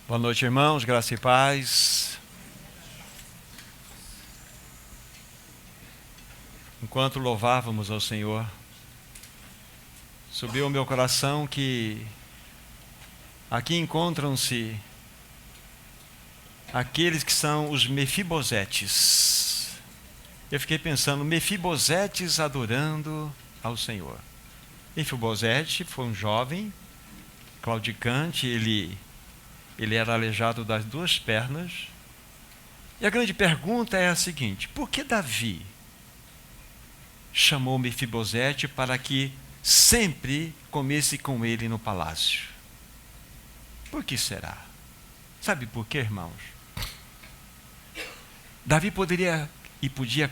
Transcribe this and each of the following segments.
Boa noite, irmãos, graça e paz. Enquanto louvávamos ao Senhor, subiu ao meu coração que aqui encontram-se aqueles que são os Mefibosetes. Eu fiquei pensando, Mefibosetes adorando ao Senhor. Mefibosete foi um jovem, claudicante, ele era aleijado das duas pernas. E a grande pergunta é a seguinte: por que Davi chamou Mefibosete para que sempre comesse com ele no palácio? Por que será? Sabe por quê, irmãos? Davi podia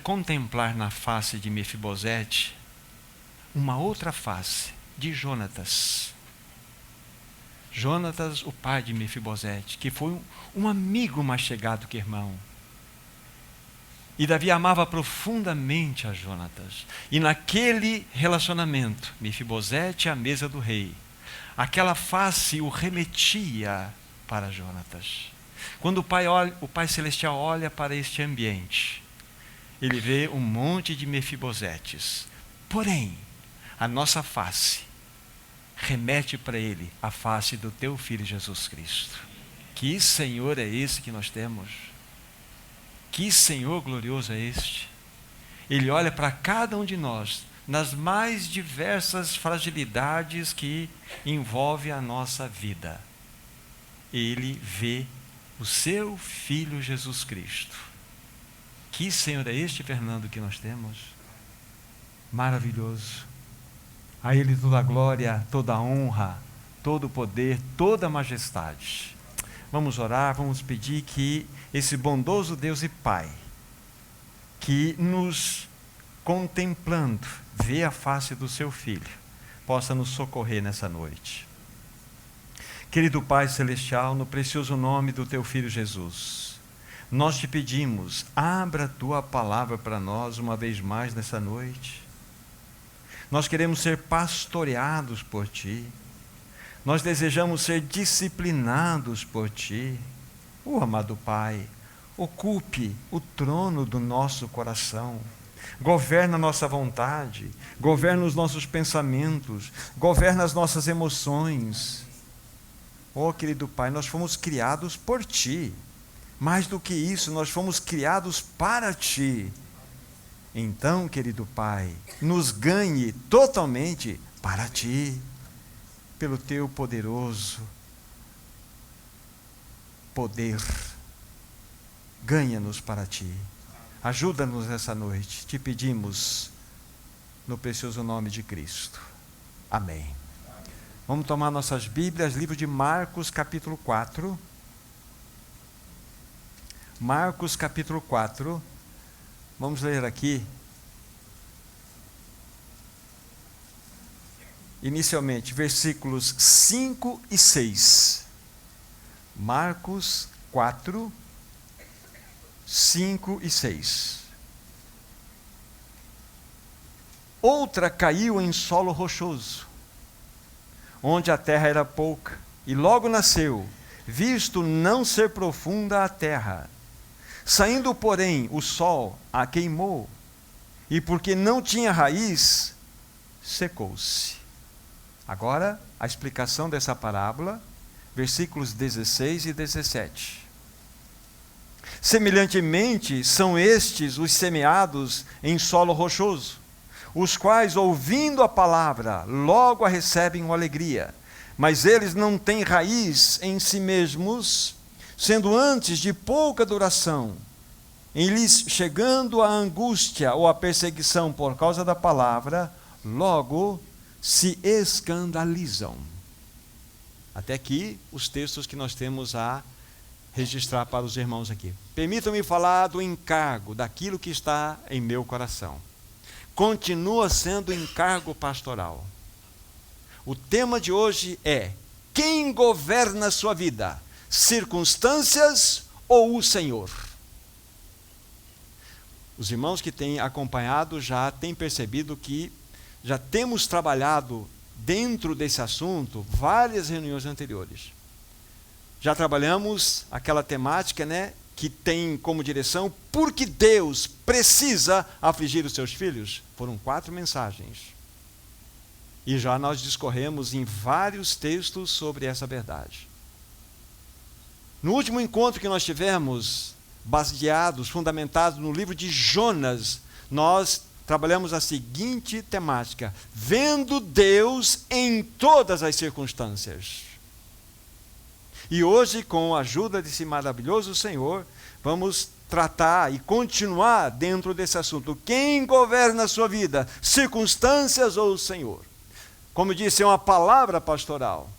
contemplar na face de Mefibosete uma outra face de Jonatas. Jonatas, o pai de Mefibosete, que foi um amigo mais chegado que irmão. E Davi amava profundamente a Jonatas. E naquele relacionamento, Mefibosete à mesa do rei, aquela face o remetia para Jonatas. Quando o Pai Celestial olha para este ambiente, ele vê um monte de Mefibosetes. Porém, a nossa face remete para ele a face do teu Filho Jesus Cristo. Que Senhor é esse que nós temos? Que Senhor glorioso é este? Ele olha para cada um de nós, nas mais diversas fragilidades que envolvem a nossa vida. Ele vê o seu Filho Jesus Cristo. Que Senhor é este, Fernando, que nós temos? Maravilhoso. A Ele toda a glória, toda a honra, todo o poder, toda a majestade. Vamos orar, vamos pedir que esse bondoso Deus e Pai, que nos contemplando, vê a face do seu Filho, possa nos socorrer nessa noite. Querido Pai Celestial, no precioso nome do teu Filho Jesus, nós te pedimos, abra a tua palavra para nós uma vez mais nessa noite. Nós queremos ser pastoreados por Ti. Nós desejamos ser disciplinados por Ti. Amado Pai, ocupe o trono do nosso coração. Governa a nossa vontade. Governa os nossos pensamentos. Governa as nossas emoções. Querido Pai, nós fomos criados por Ti. Mais do que isso, nós fomos criados para Ti. Então, querido Pai, nos ganhe totalmente para Ti, pelo Teu poderoso poder. Ganha-nos para Ti. Ajuda-nos essa noite, te pedimos, no precioso nome de Cristo. Amém. Vamos tomar nossas Bíblias, livro de Marcos, capítulo 4. Marcos, capítulo 4. Vamos ler aqui, inicialmente, versículos 5 e 6. Marcos 4, 5 e 6. Outra caiu em solo rochoso, onde a terra era pouca, e logo nasceu, visto não ser profunda a terra. Saindo, porém, o sol a queimou, e porque não tinha raiz, secou-se. Agora, a explicação dessa parábola, versículos 16 e 17. Semelhantemente, são estes os semeados em solo rochoso, os quais, ouvindo a palavra, logo a recebem com alegria, mas eles não têm raiz em si mesmos, sendo antes de pouca duração, em lhes chegando a angústia ou a perseguição por causa da palavra, logo se escandalizam. Até aqui, os textos que nós temos a registrar para os irmãos aqui. Permitam-me falar do encargo, daquilo que está em meu coração. Continua sendo encargo pastoral. O tema de hoje é: quem governa a sua vida? Circunstâncias ou o Senhor? Os irmãos que têm acompanhado já têm percebido que já temos trabalhado dentro desse assunto várias reuniões anteriores. Já trabalhamos aquela temática, né, que tem como direção, por que Deus precisa afligir os seus filhos? Foram 4 mensagens. E já nós discorremos em vários textos sobre essa verdade. No último encontro que nós tivemos, baseados, fundamentados no livro de Jonas, nós trabalhamos a seguinte temática: vendo Deus em todas as circunstâncias. E hoje, com a ajuda desse maravilhoso Senhor, vamos tratar e continuar dentro desse assunto. Quem governa a sua vida? Circunstâncias ou o Senhor? Como disse, é uma palavra pastoral.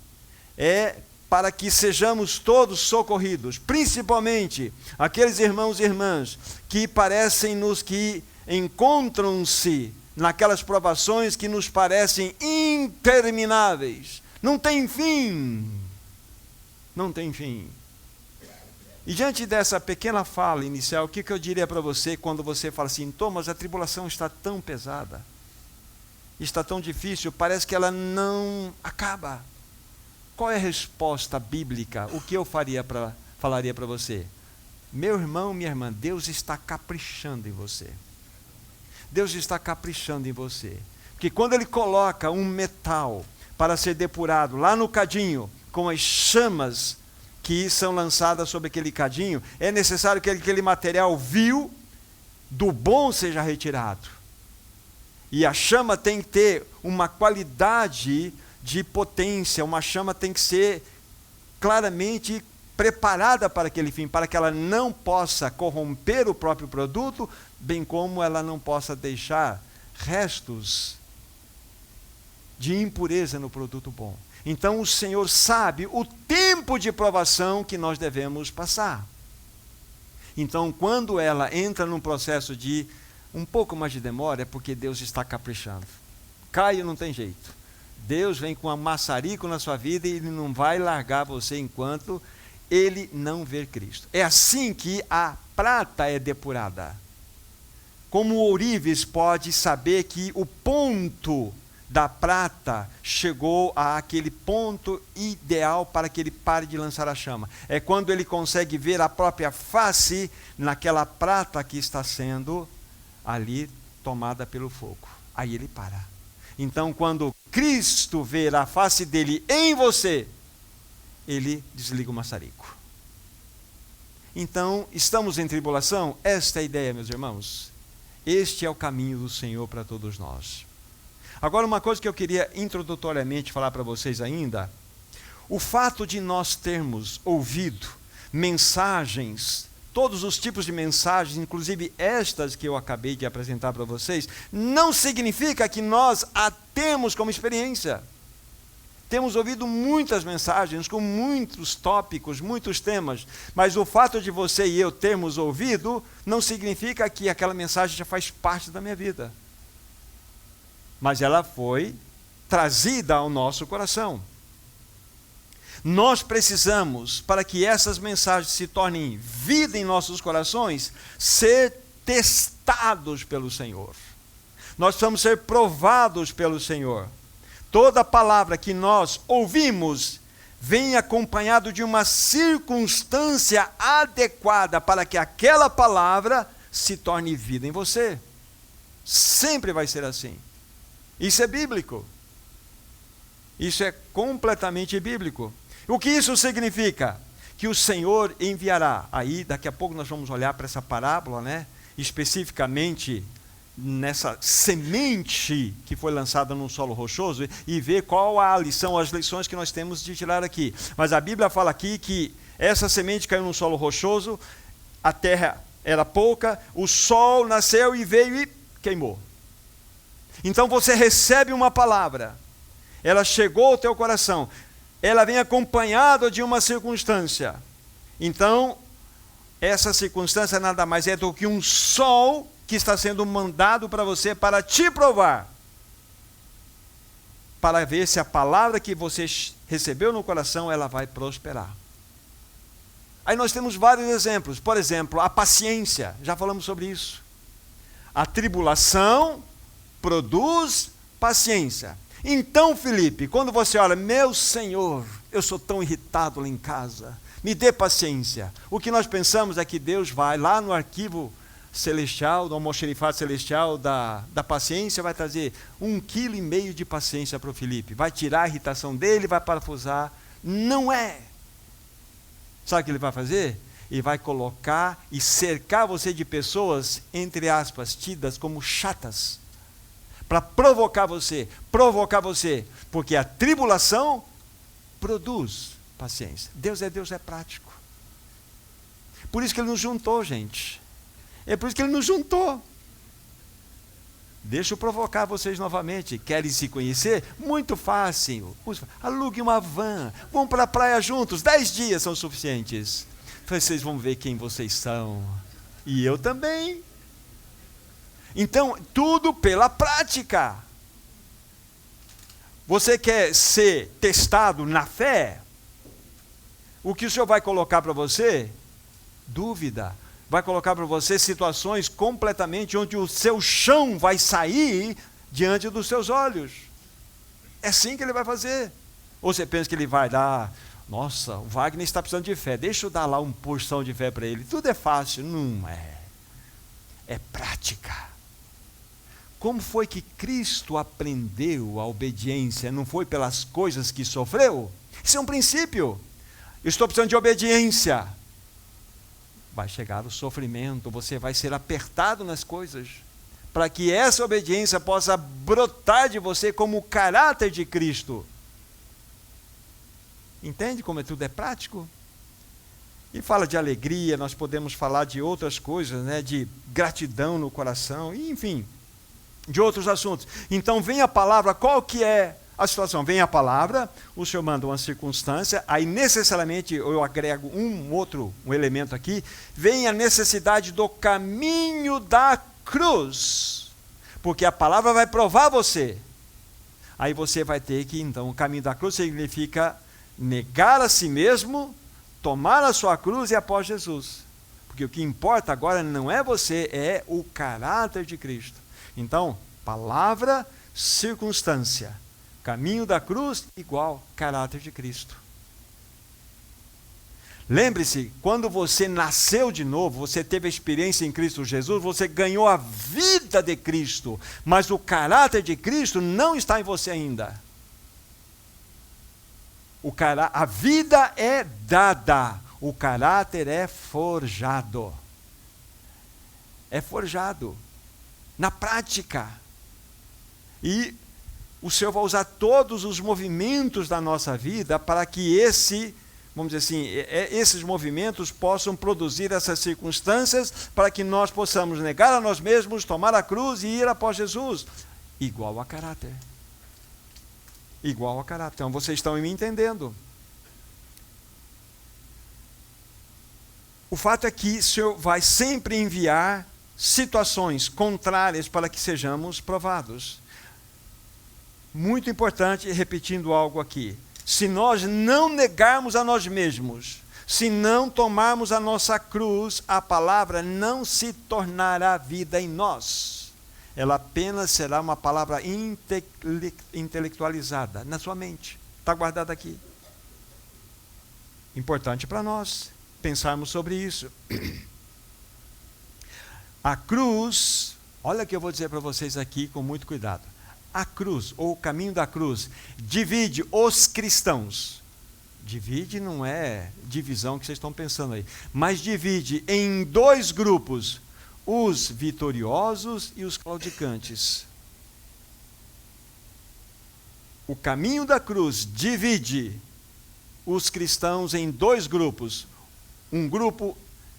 É para que sejamos todos socorridos, principalmente aqueles irmãos e irmãs que parecem-nos que encontram-se naquelas provações que nos parecem intermináveis. Não tem fim. Não tem fim. E diante dessa pequena fala inicial, o que eu diria para você quando você fala assim, Thomas, a tribulação está tão pesada, está tão difícil, parece que ela não acaba. Qual é a resposta bíblica? O que eu falaria para você? Meu irmão, minha irmã, Deus está caprichando em você. Deus está caprichando em você. Porque quando Ele coloca um metal para ser depurado lá no cadinho, com as chamas que são lançadas sobre aquele cadinho, é necessário que aquele material vil do bom seja retirado. E a chama tem que ter uma qualidade de potência, uma chama tem que ser claramente preparada para aquele fim, para que ela não possa corromper o próprio produto, bem como ela não possa deixar restos de impureza no produto bom. Então o Senhor sabe o tempo de provação que nós devemos passar. Então quando ela entra num processo de um pouco mais de demora, é porque Deus está caprichando. Caio não tem jeito. Deus vem com um maçarico na sua vida e Ele não vai largar você enquanto Ele não ver Cristo. É assim que a prata é depurada. Como o ourives pode saber que o ponto da prata chegou àquele ponto ideal para que ele pare de lançar a chama. É quando ele consegue ver a própria face naquela prata que está sendo ali tomada pelo fogo. Aí ele para. Então, quando Cristo vê a face dele em você, ele desliga o maçarico. Então, estamos em tribulação? Esta é a ideia, meus irmãos. Este é o caminho do Senhor para todos nós. Agora, uma coisa que eu queria introdutoriamente falar para vocês ainda, o fato de nós termos ouvido mensagens, todos os tipos de mensagens, inclusive estas que eu acabei de apresentar para vocês, não significa que nós a temos como experiência. Temos ouvido muitas mensagens com muitos tópicos, muitos temas, mas o fato de você e eu termos ouvido não significa que aquela mensagem já faz parte da minha vida. Mas ela foi trazida ao nosso coração. Nós precisamos, para que essas mensagens se tornem vida em nossos corações, ser testados pelo Senhor. Nós precisamos ser provados pelo Senhor. Toda palavra que nós ouvimos vem acompanhado de uma circunstância adequada para que aquela palavra se torne vida em você. Sempre vai ser assim. Isso é bíblico. Isso é completamente bíblico. O que isso significa? Que o Senhor enviará. Aí, daqui a pouco nós vamos olhar para essa parábola, né? Especificamente nessa semente que foi lançada num solo rochoso e ver qual a lição, as lições que nós temos de tirar aqui. Mas a Bíblia fala aqui que essa semente caiu num solo rochoso, a terra era pouca, o sol nasceu e veio e queimou. Então você recebe uma palavra, ela chegou ao teu coração, ela vem acompanhada de uma circunstância. Então, essa circunstância nada mais é do que um sol que está sendo mandado para você para te provar, para ver se a palavra que você recebeu no coração, ela vai prosperar. Aí nós temos vários exemplos. Por exemplo, a paciência, já falamos sobre isso. A tribulação produz paciência. Então, Felipe, quando você olha, meu Senhor, eu sou tão irritado lá em casa, me dê paciência. O que nós pensamos é que Deus vai lá no arquivo celestial, do almoxerifado celestial da paciência, vai trazer 1,5 kg de paciência para o Felipe. Vai tirar a irritação dele, vai parafusar. Não é. Sabe o que ele vai fazer? Ele vai colocar e cercar você de pessoas, entre aspas, tidas como chatas, para provocar você, porque a tribulação produz paciência. Deus é prático. Por isso que Ele nos juntou, gente. É por isso que Ele nos juntou. Deixa eu provocar vocês novamente. Querem se conhecer? Muito fácil. Alugue uma van. Vão para a praia juntos. 10 dias são suficientes. Vocês vão ver quem vocês são. E eu também. Então, tudo pela prática. Você quer ser testado na fé? O que o Senhor vai colocar para você? Dúvida. Vai colocar para você situações completamente onde o seu chão vai sair diante dos seus olhos. É assim que Ele vai fazer. Ou você pensa que Ele vai dar, nossa, o Wagner está precisando de fé, deixa eu dar lá uma porção de fé para ele. Tudo é fácil. Não é. É prática. Como foi que Cristo aprendeu a obediência? Não foi pelas coisas que sofreu? Isso é um princípio. Eu estou precisando de obediência. Vai chegar o sofrimento, você vai ser apertado nas coisas, para que essa obediência possa brotar de você como o caráter de Cristo. Entende como tudo é prático? E fala de alegria, nós podemos falar de outras coisas, né? De gratidão no coração, enfim, de outros assuntos. Então vem a palavra, qual que é a situação? Vem a palavra, o Senhor manda uma circunstância, aí necessariamente eu agrego um elemento aqui, vem a necessidade do caminho da cruz, porque a palavra vai provar você. Aí você vai ter que, então, o caminho da cruz significa negar a si mesmo, tomar a sua cruz e após Jesus. Porque o que importa agora não é você, é o caráter de Cristo. Então, palavra, circunstância. Caminho da cruz igual caráter de Cristo. Lembre-se, quando você nasceu de novo, você teve a experiência em Cristo Jesus, você ganhou a vida de Cristo, mas o caráter de Cristo não está em você ainda. A vida é dada, o caráter é forjado. É forjado na prática. E o Senhor vai usar todos os movimentos da nossa vida para que vamos dizer assim, esses movimentos possam produzir essas circunstâncias para que nós possamos negar a nós mesmos, tomar a cruz e ir após Jesus. Igual a caráter. Igual a caráter. Então vocês estão me entendendo. O fato é que o Senhor vai sempre enviar situações contrárias para que sejamos provados. Muito importante, repetindo algo aqui. Se nós não negarmos a nós mesmos, se não tomarmos a nossa cruz, a palavra não se tornará vida em nós. Ela apenas será uma palavra intelectualizada na sua mente. Está guardada aqui. Importante para nós pensarmos sobre isso. A cruz, olha o que eu vou dizer para vocês aqui com muito cuidado. A cruz, ou o caminho da cruz, divide os cristãos. Divide não é divisão que vocês estão pensando aí, mas divide em 2 grupos, os vitoriosos e os claudicantes. O caminho da cruz divide os cristãos em 2 grupos. Um grupo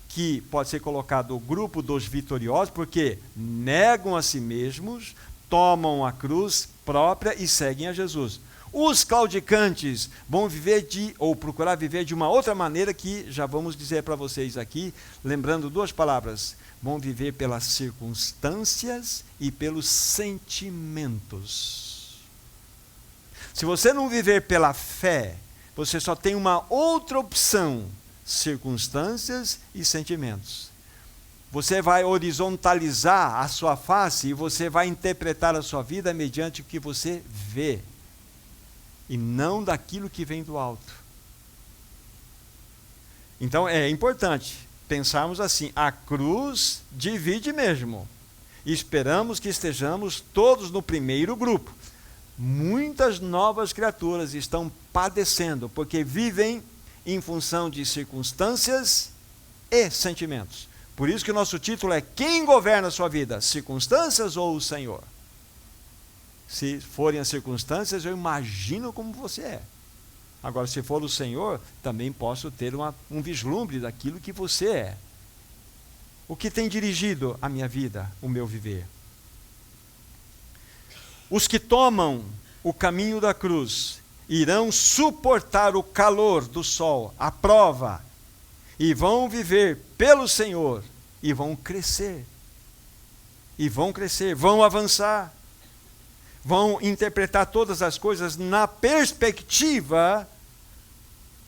que pode ser colocado o grupo dos vitoriosos, porque negam a si mesmos, tomam a cruz própria e seguem a Jesus. Os claudicantes vão viver ou procurar viver de uma outra maneira que já vamos dizer para vocês aqui, lembrando 2 palavras. Vão viver pelas circunstâncias e pelos sentimentos. Se você não viver pela fé, você só tem uma outra opção: circunstâncias e sentimentos. Você vai horizontalizar a sua face e você vai interpretar a sua vida mediante o que você vê, e não daquilo que vem do alto. Então é importante pensarmos assim: a cruz divide mesmo. E esperamos que estejamos todos no primeiro grupo. Muitas novas criaturas estão padecendo porque vivem em função de circunstâncias e sentimentos. Por isso que o nosso título é: quem governa a sua vida? Circunstâncias ou o Senhor? Se forem as circunstâncias, eu imagino como você é. Agora, se for o Senhor, também posso ter um vislumbre daquilo que você é. O que tem dirigido a minha vida, o meu viver? Os que tomam o caminho da cruz irão suportar o calor do sol, a prova, e vão viver pelo Senhor, e vão crescer, vão avançar, vão interpretar todas as coisas na perspectiva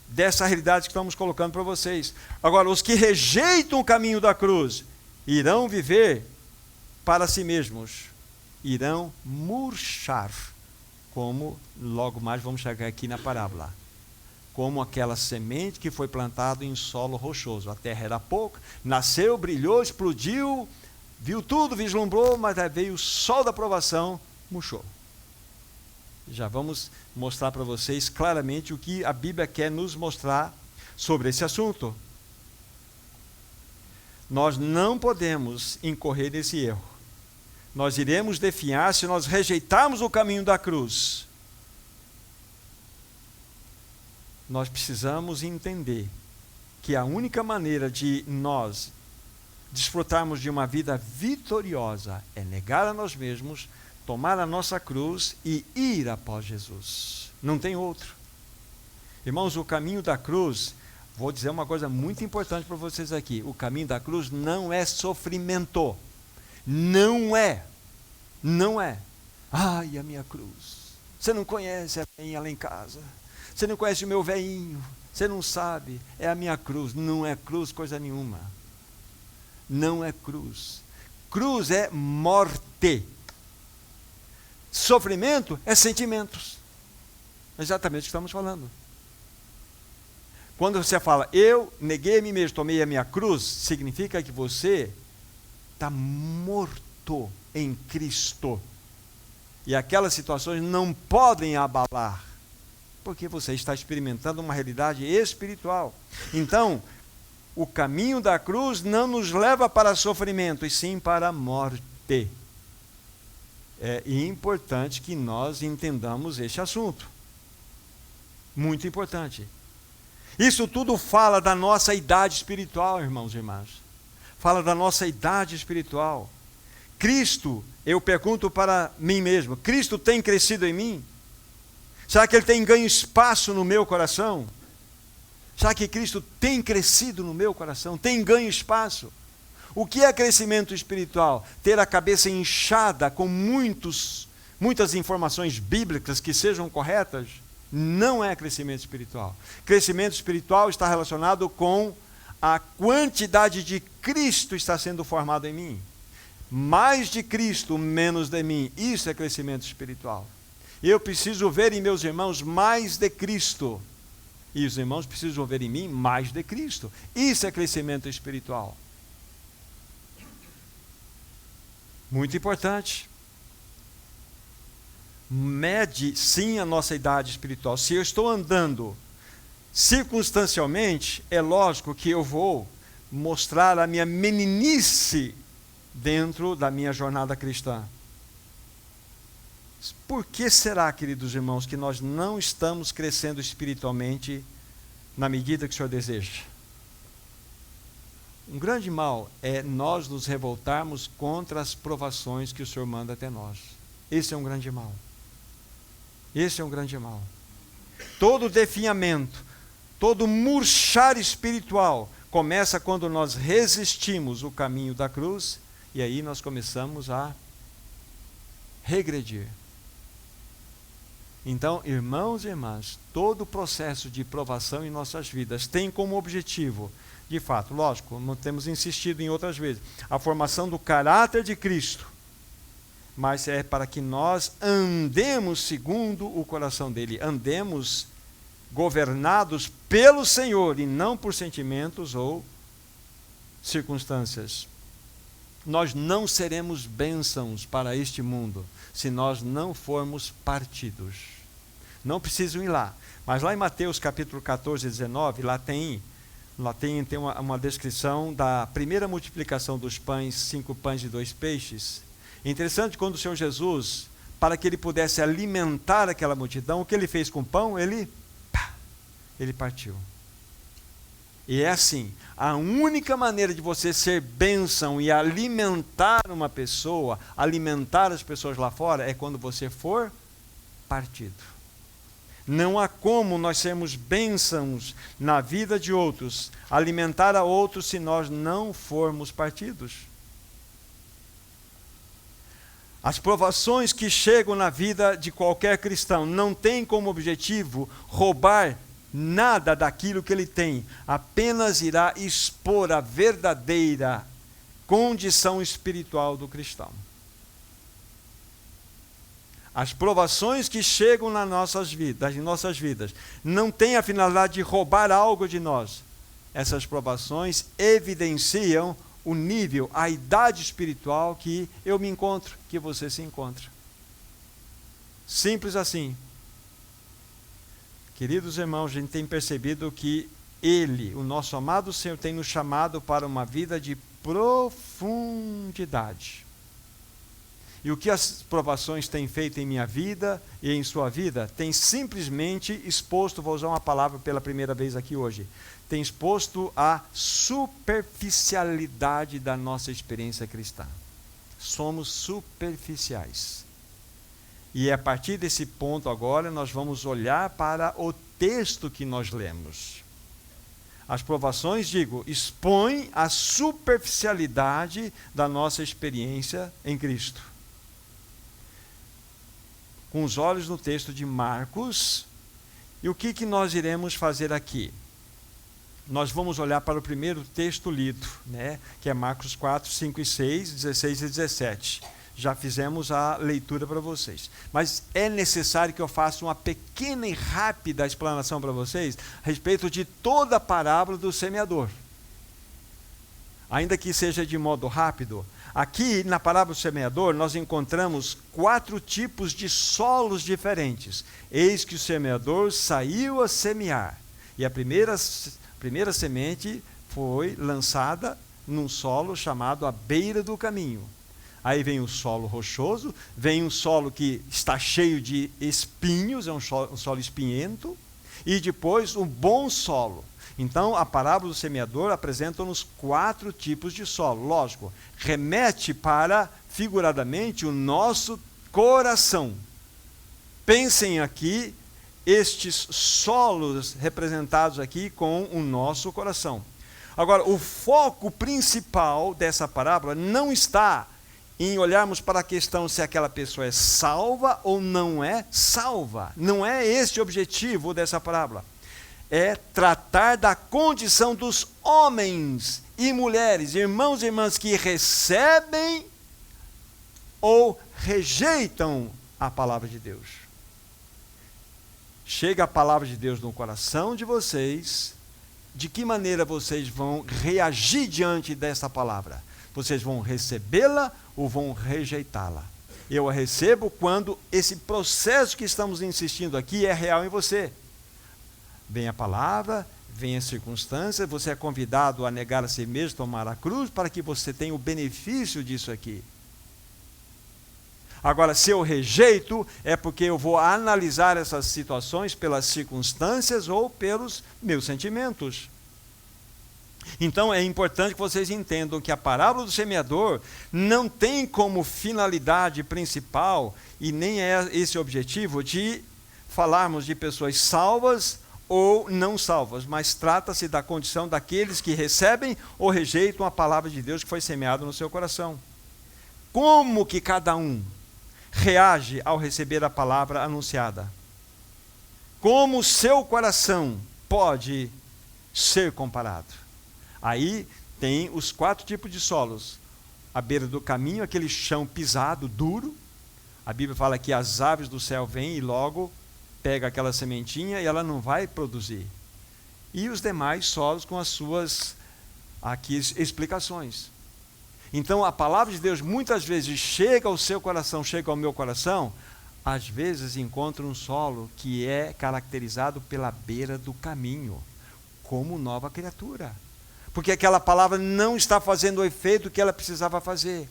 dessa realidade que estamos colocando para vocês. Agora, os que rejeitam o caminho da cruz irão viver para si mesmos, irão murchar, como logo mais vamos chegar aqui na parábola, como aquela semente que foi plantada em solo rochoso. A terra era pouca, nasceu, brilhou, explodiu, viu tudo, vislumbrou, mas aí veio o sol da provação, murchou. Já vamos mostrar para vocês claramente o que a Bíblia quer nos mostrar sobre esse assunto. Nós não podemos incorrer nesse erro. Nós iremos definhar se nós rejeitarmos o caminho da cruz. Nós precisamos entender que a única maneira de nós desfrutarmos de uma vida vitoriosa é negar a nós mesmos, tomar a nossa cruz e ir após Jesus. Não tem outro. Irmãos, o caminho da cruz, vou dizer uma coisa muito importante para vocês aqui: o caminho da cruz não é sofrimento. Não é. Não é. Ai, a minha cruz. Você não conhece a minha lá em casa. Você não conhece o meu velhinho. Você não sabe. É a minha cruz. Não é cruz coisa nenhuma. Não é cruz. Cruz é morte. Sofrimento é sentimentos. Exatamente o que estamos falando. Quando você fala, eu neguei a mim mesmo, tomei a minha cruz, significa que você está morto em Cristo. E aquelas situações não podem abalar, porque você está experimentando uma realidade espiritual. Então, o caminho da cruz não nos leva para sofrimento, e sim para a morte. É importante que nós entendamos este assunto. Muito importante. Isso tudo fala da nossa idade espiritual, irmãos e irmãs. Fala da nossa idade espiritual. Cristo, eu pergunto para mim mesmo, Cristo tem crescido em mim? Será que Ele tem ganho espaço no meu coração? Será que Cristo tem crescido no meu coração? Tem ganho espaço? O que é crescimento espiritual? Ter a cabeça inchada com muitas informações bíblicas que sejam corretas? Não é crescimento espiritual. Crescimento espiritual está relacionado com a quantidade de Cristo está sendo formado em mim. Mais de Cristo, menos de mim. Isso é crescimento espiritual. Eu preciso ver em meus irmãos mais de Cristo. E os irmãos precisam ver em mim mais de Cristo. Isso é crescimento espiritual. Muito importante. Mede sim a nossa idade espiritual. Se eu estou andando circunstancialmente, é lógico que eu vou mostrar a minha meninice dentro da minha jornada cristã. Por que será, queridos irmãos, que nós não estamos crescendo espiritualmente na medida que o Senhor deseja? Um grande mal é nós nos revoltarmos contra as provações que o Senhor manda até nós. Esse é um grande mal. Esse é um grande mal. Todo definhamento, todo murchar espiritual começa quando nós resistimos o caminho da cruz, e aí nós começamos a regredir. Então, irmãos e irmãs, todo o processo de provação em nossas vidas tem como objetivo, de fato, lógico, como temos insistido em outras vezes, a formação do caráter de Cristo, mas é para que nós andemos segundo o coração dele, andemos governados pelo Senhor e não por sentimentos ou circunstâncias. Nós não seremos bênçãos para este mundo se nós não formos partidos. Não precisam ir lá. Mas lá em Mateus capítulo 14 e 19, lá tem uma descrição da primeira multiplicação dos pães, 5 pães e 2 peixes. É interessante quando o Senhor Jesus, para que ele pudesse alimentar aquela multidão, o que ele fez com o pão? Ele partiu. E é assim, a única maneira de você ser bênção e alimentar uma pessoa, alimentar as pessoas lá fora, é quando você for partido. Não há como nós sermos bênçãos na vida de outros, alimentar a outros, se nós não formos partidos. As provações que chegam na vida de qualquer cristão não têm como objetivo roubar nada daquilo que ele tem, apenas irá expor a verdadeira condição espiritual do cristão. As provações que chegam nas nossas vidas não têm a finalidade de roubar algo de nós. Essas provações evidenciam o nível, a idade espiritual que eu me encontro, que você se encontra. Simples assim. Queridos irmãos, a gente tem percebido que Ele, o nosso amado Senhor, tem nos chamado para uma vida de profundidade. E o que as provações têm feito em minha vida e em sua vida, tem simplesmente exposto, vou usar uma palavra pela primeira vez aqui hoje, tem exposto a superficialidade da nossa experiência cristã. Somos superficiais. E a partir desse ponto agora, nós vamos olhar para o texto que nós lemos. As provações, expõem a superficialidade da nossa experiência em Cristo. Com os olhos no texto de Marcos, e o que nós iremos fazer aqui? Nós vamos olhar para o primeiro texto lido, que é Marcos 4, 5 e 6, 16 e 17. Já fizemos a leitura para vocês. Mas é necessário que eu faça uma pequena e rápida explanação para vocês a respeito de toda a parábola do semeador. Ainda que seja de modo rápido, aqui na parábola do semeador nós encontramos 4 tipos de solos diferentes. Eis que o semeador saiu a semear. E a primeira semente foi lançada num solo chamado à beira do caminho. Aí vem o solo rochoso, vem um solo que está cheio de espinhos, é um solo espinhento, e depois um bom solo. Então, a parábola do semeador apresenta-nos 4 tipos de solo. Lógico, remete para, figuradamente, o nosso coração. Pensem aqui, estes solos representados aqui com o nosso coração. Agora, o foco principal dessa parábola não está em olharmos para a questão se aquela pessoa é salva ou não é salva. Não é este o objetivo dessa parábola. É tratar da condição dos homens e mulheres, irmãos e irmãs que recebem ou rejeitam a palavra de Deus. Chega a palavra de Deus no coração de vocês, de que maneira vocês vão reagir diante dessa palavra? Vocês vão recebê-la ou vão rejeitá-la? Eu a recebo quando esse processo que estamos insistindo aqui é real em você. Vem a palavra, vem a circunstância, você é convidado a negar a si mesmo, tomar a cruz, para que você tenha o benefício disso aqui. Agora, se eu rejeito, é porque eu vou analisar essas situações pelas circunstâncias ou pelos meus sentimentos. Então é importante que vocês entendam que a parábola do semeador não tem como finalidade principal, e nem é esse o objetivo, de falarmos de pessoas salvas ou não salvas, mas trata-se da condição daqueles que recebem ou rejeitam a palavra de Deus que foi semeada no seu coração. Como que cada um reage ao receber a palavra anunciada? Como o seu coração pode ser comparado? Aí tem os 4 tipos de solos. À beira do caminho, aquele chão pisado, duro. A Bíblia fala que as aves do céu vêm e logo pega aquela sementinha e ela não vai produzir. E os demais solos com as suas aqui explicações. Então a palavra de Deus muitas vezes chega ao seu coração, chega ao meu coração, às vezes encontra um solo que é caracterizado pela beira do caminho, como nova criatura. Porque aquela palavra não está fazendo o efeito que ela precisava fazer.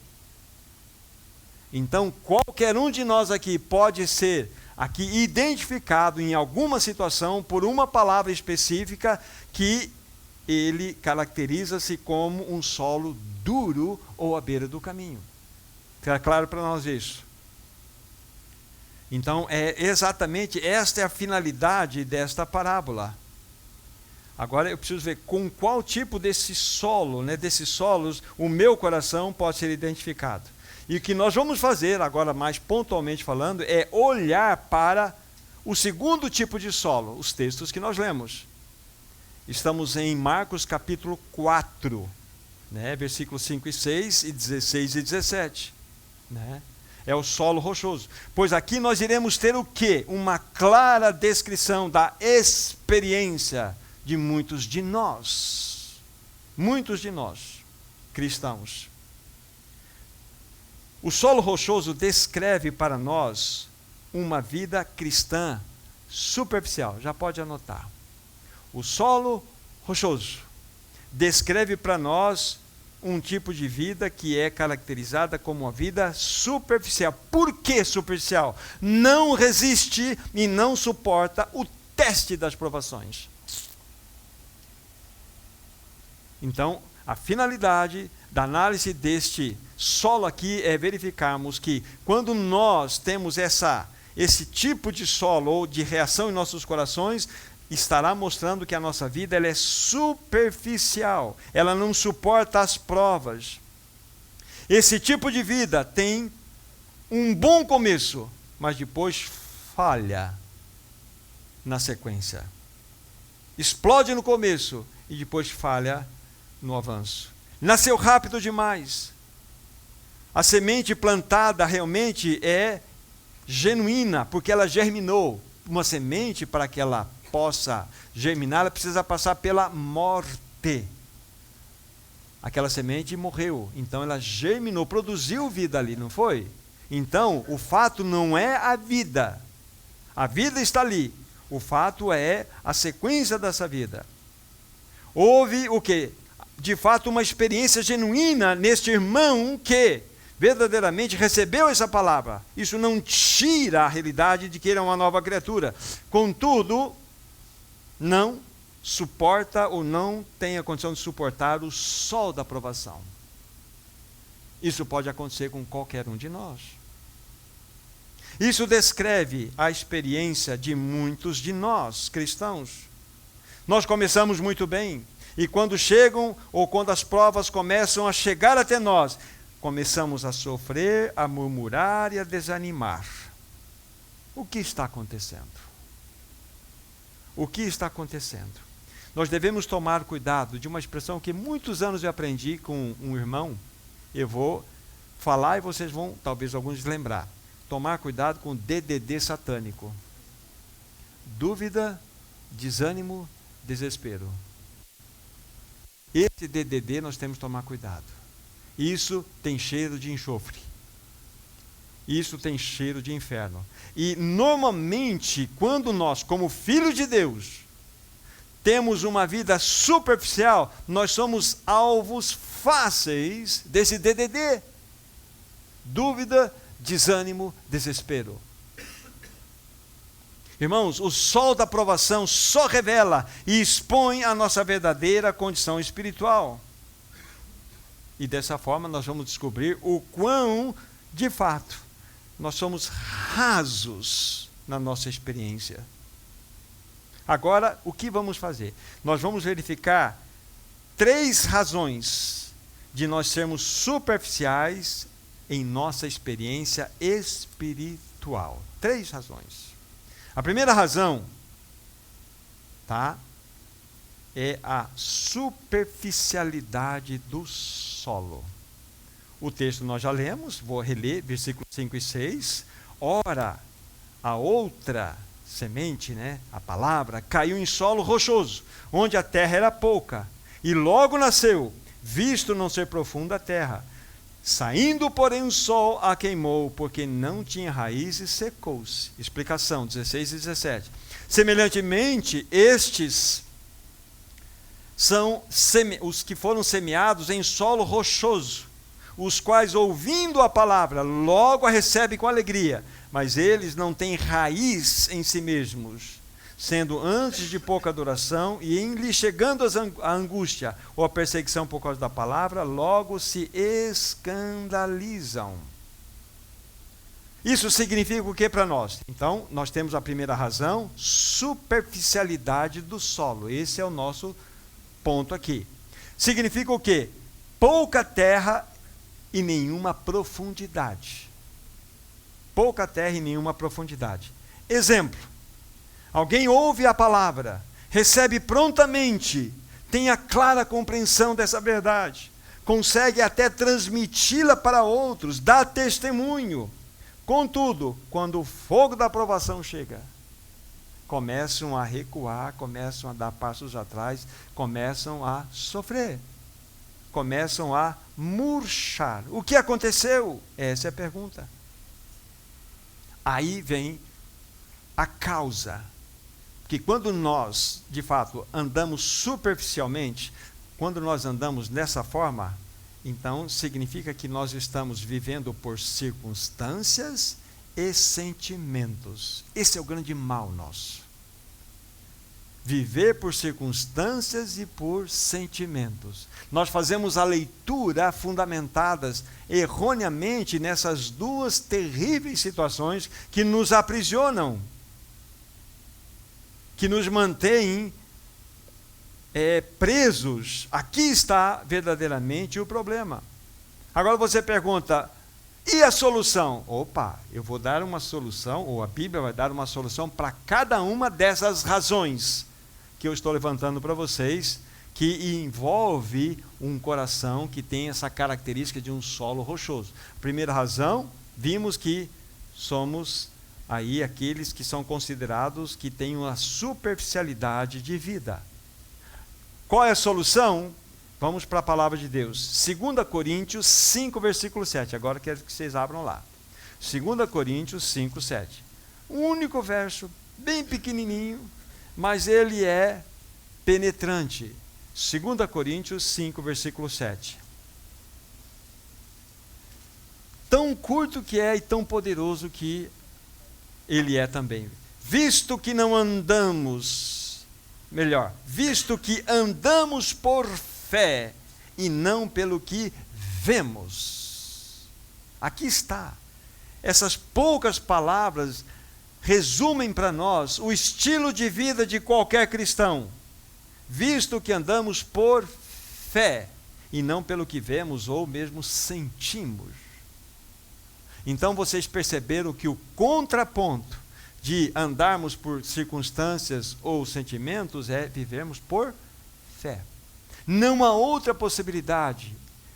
Então qualquer um de nós aqui pode ser aqui identificado em alguma situação por uma palavra específica que ele caracteriza-se como um solo duro ou à beira do caminho. Fica claro para nós isso? Então, exatamente esta é a finalidade desta parábola. Agora eu preciso ver com qual tipo desse solo, desses solos, o meu coração pode ser identificado. E o que nós vamos fazer, agora mais pontualmente falando, é olhar para o segundo tipo de solo, os textos que nós lemos. Estamos em Marcos capítulo 4, versículos 5 e 6, e 16 e 17. É o solo rochoso. Pois aqui nós iremos ter o quê? Uma clara descrição da experiência de muitos de nós, cristãos. O solo rochoso descreve para nós uma vida cristã superficial. Já pode anotar. O solo rochoso descreve para nós um tipo de vida que é caracterizada como uma vida superficial. Por que superficial? Não resiste e não suporta o teste das provações. Então, a finalidade da análise deste solo aqui é verificarmos que quando nós temos esse tipo de solo ou de reação em nossos corações, estará mostrando que a nossa vida ela é superficial, ela não suporta as provas. Esse tipo de vida tem um bom começo, mas depois falha na sequência. Explode no começo e depois falha no avanço. Nasceu rápido demais. A semente plantada realmente é genuína, porque ela germinou. Uma semente, para que ela possa germinar, ela precisa passar pela morte. Aquela semente morreu, então ela germinou, produziu vida ali, não foi? Então, o fato não é a vida está ali, o fato é a sequência dessa vida. Houve o quê? De fato, uma experiência genuína neste irmão que verdadeiramente recebeu essa palavra. Isso não tira a realidade de que ele é uma nova criatura. Contudo, não suporta ou não tem a condição de suportar o sol da provação. Isso pode acontecer com qualquer um de nós. Isso descreve a experiência de muitos de nós, cristãos. Nós começamos muito bem, e quando chegam, ou quando as provas começam a chegar até nós, começamos a sofrer, a murmurar e a desanimar. O que está acontecendo? O que está acontecendo? Nós devemos tomar cuidado de uma expressão que muitos anos eu aprendi com um irmão. Eu vou falar e vocês vão, talvez alguns lembrar. Tomar cuidado com DDD satânico. Dúvida, desânimo, desespero. Esse DDD nós temos que tomar cuidado. Isso tem cheiro de enxofre. Isso tem cheiro de inferno. E normalmente, quando nós, como filhos de Deus, temos uma vida superficial, nós somos alvos fáceis desse DDD. Dúvida, desânimo, desespero. Irmãos, o sol da provação só revela e expõe a nossa verdadeira condição espiritual. E dessa forma nós vamos descobrir o quão, de fato, nós somos rasos na nossa experiência. Agora, o que vamos fazer? Nós vamos verificar 3 razões de nós sermos superficiais em nossa experiência espiritual. 3 razões. A primeira razão, é a superficialidade do solo. O texto nós já lemos, vou reler, versículos 5 e 6. Ora, a outra semente, né, a palavra, caiu em solo rochoso, onde a terra era pouca, e logo nasceu, visto não ser profunda a terra. Saindo, porém, o sol a queimou, porque não tinha raiz e secou-se. Explicação 16 e 17. Semelhantemente, estes são os que foram semeados em solo rochoso, os quais, ouvindo a palavra, logo a recebem com alegria, mas eles não têm raiz em si mesmos, sendo antes de pouca duração, e em lhe chegando a angústia ou a perseguição por causa da palavra, logo se escandalizam. Isso significa o que para nós? Então, nós temos a primeira razão, superficialidade do solo. Esse é o nosso ponto aqui. Significa o quê? Pouca terra e nenhuma profundidade. Pouca terra e nenhuma profundidade. Exemplo: alguém ouve a palavra, recebe prontamente, tem a clara compreensão dessa verdade, consegue até transmiti-la para outros, dá testemunho. Contudo, quando o fogo da aprovação chega, começam a recuar, começam a dar passos atrás, começam a sofrer, começam a murchar. O que aconteceu? Essa é a pergunta. Aí vem a causa. Que quando nós, de fato, andamos superficialmente, quando nós andamos dessa forma, então significa que nós estamos vivendo por circunstâncias e sentimentos. Esse é o grande mal nosso. Viver por circunstâncias e por sentimentos. Nós fazemos a leitura fundamentadas erroneamente nessas duas terríveis situações que nos aprisionam, que nos mantêm presos. Aqui está verdadeiramente o problema. Agora você pergunta, e a solução? Opa, eu vou dar uma solução, ou a Bíblia vai dar uma solução para cada uma dessas razões que eu estou levantando para vocês, que envolve um coração que tem essa característica de um solo rochoso. Primeira razão, vimos que somos aí aqueles que são considerados que têm uma superficialidade de vida. Qual é a solução? Vamos para a palavra de Deus. 2 Coríntios 5, versículo 7. Agora quero que vocês abram lá. 2 Coríntios 5, 7. Um único verso, bem pequenininho, mas ele é penetrante. 2 Coríntios 5, versículo 7. Tão curto que é e tão poderoso que ele é também. Visto que andamos por fé e não pelo que vemos. Aqui está. Essas poucas palavras resumem para nós o estilo de vida de qualquer cristão. Visto que andamos por fé e não pelo que vemos ou mesmo sentimos. Então vocês perceberam que o contraponto de andarmos por circunstâncias ou sentimentos é vivermos por fé. Não há outra possibilidade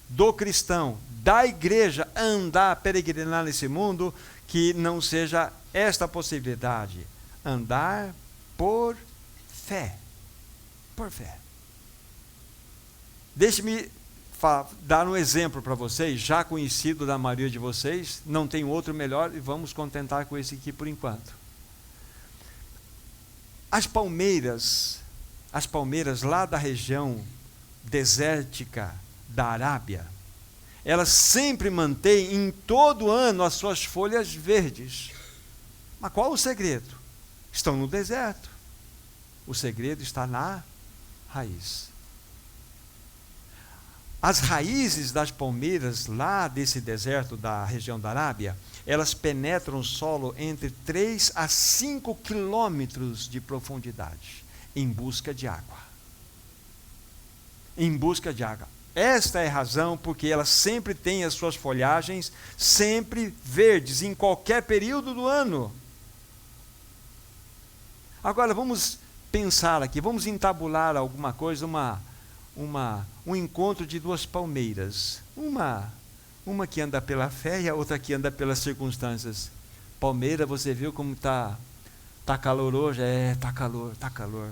do cristão, da igreja, andar, peregrinar nesse mundo, que não seja esta possibilidade. Andar por fé. Por fé. Deixe-me dar um exemplo para vocês, já conhecido da maioria de vocês, não tem outro melhor e vamos contentar com esse aqui por enquanto. As palmeiras lá da região desértica da Arábia, elas sempre mantêm em todo ano as suas folhas verdes. Mas qual o segredo? Estão no deserto. O segredo está na raiz. As raízes das palmeiras lá desse deserto da região da Arábia, elas penetram o solo entre 3 a 5 quilômetros de profundidade, em busca de água. Em busca de água. Esta é a razão porque elas sempre têm as suas folhagens sempre verdes, em qualquer período do ano. Agora vamos pensar aqui, vamos entabular alguma coisa, um encontro de duas palmeiras. Uma que anda pela fé e a outra que anda pelas circunstâncias. Palmeira, você viu como está Tá calor hoje? Tá calor, tá calor.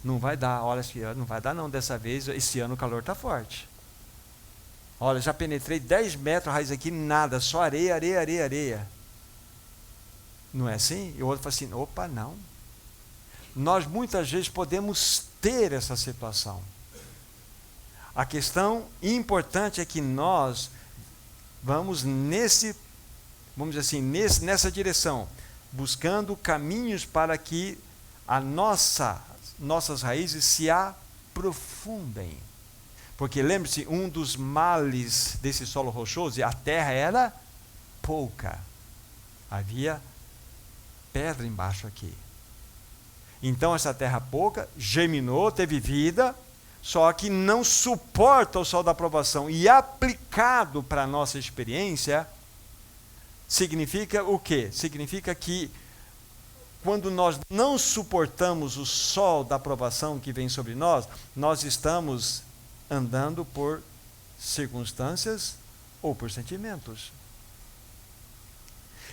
Não vai dar, olha, não vai dar não dessa vez, esse ano o calor tá forte. Olha, já penetrei 10 metros raiz aqui, nada, só areia, areia, areia, areia. Não é assim? E o outro fala assim, opa, não. Nós muitas vezes podemos ter essa situação. A questão importante é que nós vamos vamos dizer assim, nessa direção, buscando caminhos para que nossas raízes se aprofundem. Porque lembre-se, um dos males desse solo rochoso, a terra era pouca. Havia pedra embaixo aqui. Então essa terra pouca germinou, teve vida, só que não suporta o sol da aprovação. E aplicado para a nossa experiência, significa o quê? Significa que quando nós não suportamos o sol da aprovação que vem sobre nós, nós estamos andando por circunstâncias ou por sentimentos.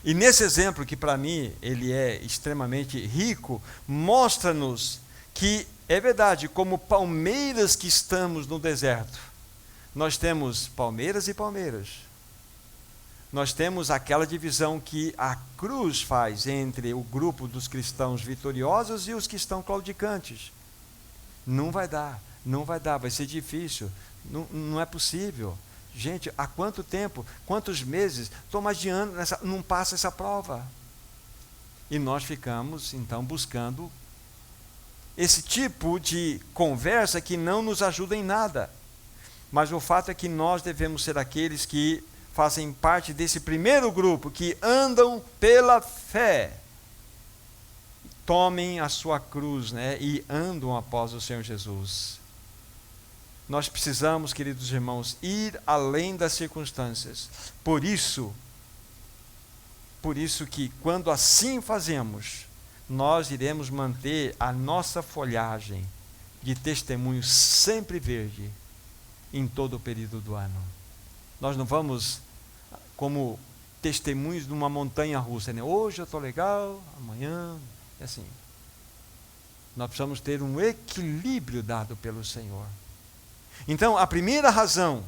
E nesse exemplo, que para mim ele é extremamente rico, mostra-nos que é verdade, como palmeiras que estamos no deserto, nós temos palmeiras e palmeiras. Nós temos aquela divisão que a cruz faz entre o grupo dos cristãos vitoriosos e os que estão claudicantes. Não vai dar, vai ser difícil, não é possível. Gente, há quanto tempo, quantos meses, estou mais de ano, não passa essa prova. E nós ficamos, então, buscando esse tipo de conversa que não nos ajuda em nada. Mas o fato é que nós devemos ser aqueles que fazem parte desse primeiro grupo, que andam pela fé. Tomem a sua cruz, e andam após o Senhor Jesus. Nós precisamos, queridos irmãos, ir além das circunstâncias. Por isso que quando assim fazemos, nós iremos manter a nossa folhagem de testemunho sempre verde em todo o período do ano. Nós não vamos como testemunhos de uma montanha russa, Hoje eu estou legal, amanhã é assim. Nós precisamos ter um equilíbrio dado pelo Senhor. Então, a primeira razão,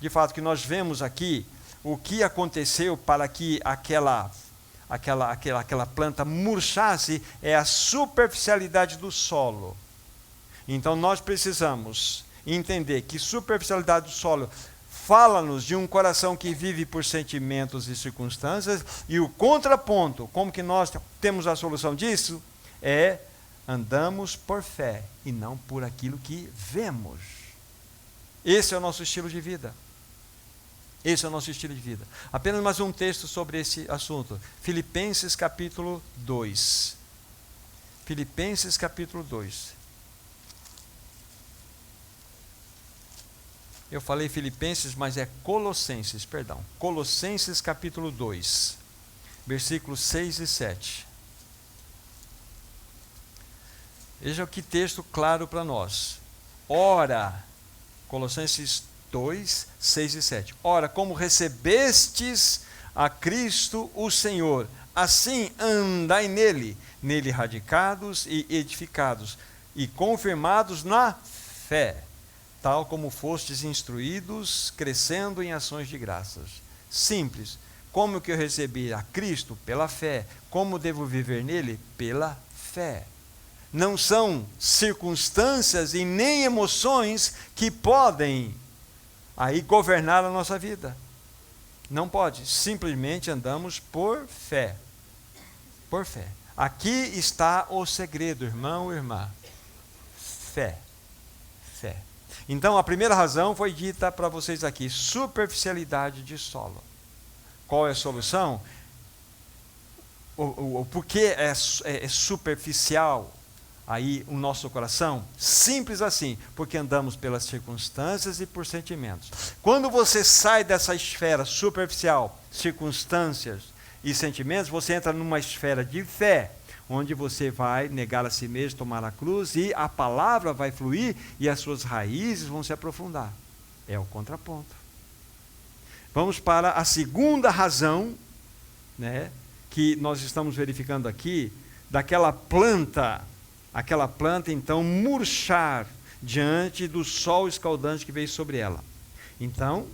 de fato, que nós vemos aqui, o que aconteceu para que aquela planta murchasse, é a superficialidade do solo. Então, nós precisamos entender que superficialidade do solo fala-nos de um coração que vive por sentimentos e circunstâncias, e o contraponto, como que nós temos a solução disso, é andamos por fé e não por aquilo que vemos. Esse é o nosso estilo de vida. Esse é o nosso estilo de vida. Apenas mais um texto sobre esse assunto. Filipenses capítulo 2. Filipenses capítulo 2. Eu falei Filipenses, mas é Colossenses, perdão. Colossenses capítulo 2, versículos 6 e 7. Veja que texto claro para nós. Ora, Colossenses 2, 6 e 7. Ora, como recebestes a Cristo o Senhor, assim andai nele radicados e edificados, e confirmados na fé, tal como fostes instruídos, crescendo em ações de graças. Simples. Como que eu recebi a Cristo? Pela fé. Como devo viver nele? Pela fé. Não são circunstâncias e nem emoções que podem aí governar a nossa vida. Não pode. Simplesmente andamos por fé. Por fé. Aqui está o segredo, irmão e irmã. Fé. Fé. Então, a primeira razão foi dita para vocês aqui, superficialidade de solo. Qual é a solução? O porquê é superficial aí o nosso coração? Simples assim, porque andamos pelas circunstâncias e por sentimentos. Quando você sai dessa esfera superficial, circunstâncias e sentimentos, você entra numa esfera de fé, onde você vai negar a si mesmo, tomar a cruz, e a palavra vai fluir e as suas raízes vão se aprofundar. É o contraponto. Vamos para a segunda razão, que nós estamos verificando aqui, daquela planta, aquela planta então murchar diante do sol escaldante que veio sobre ela. Então,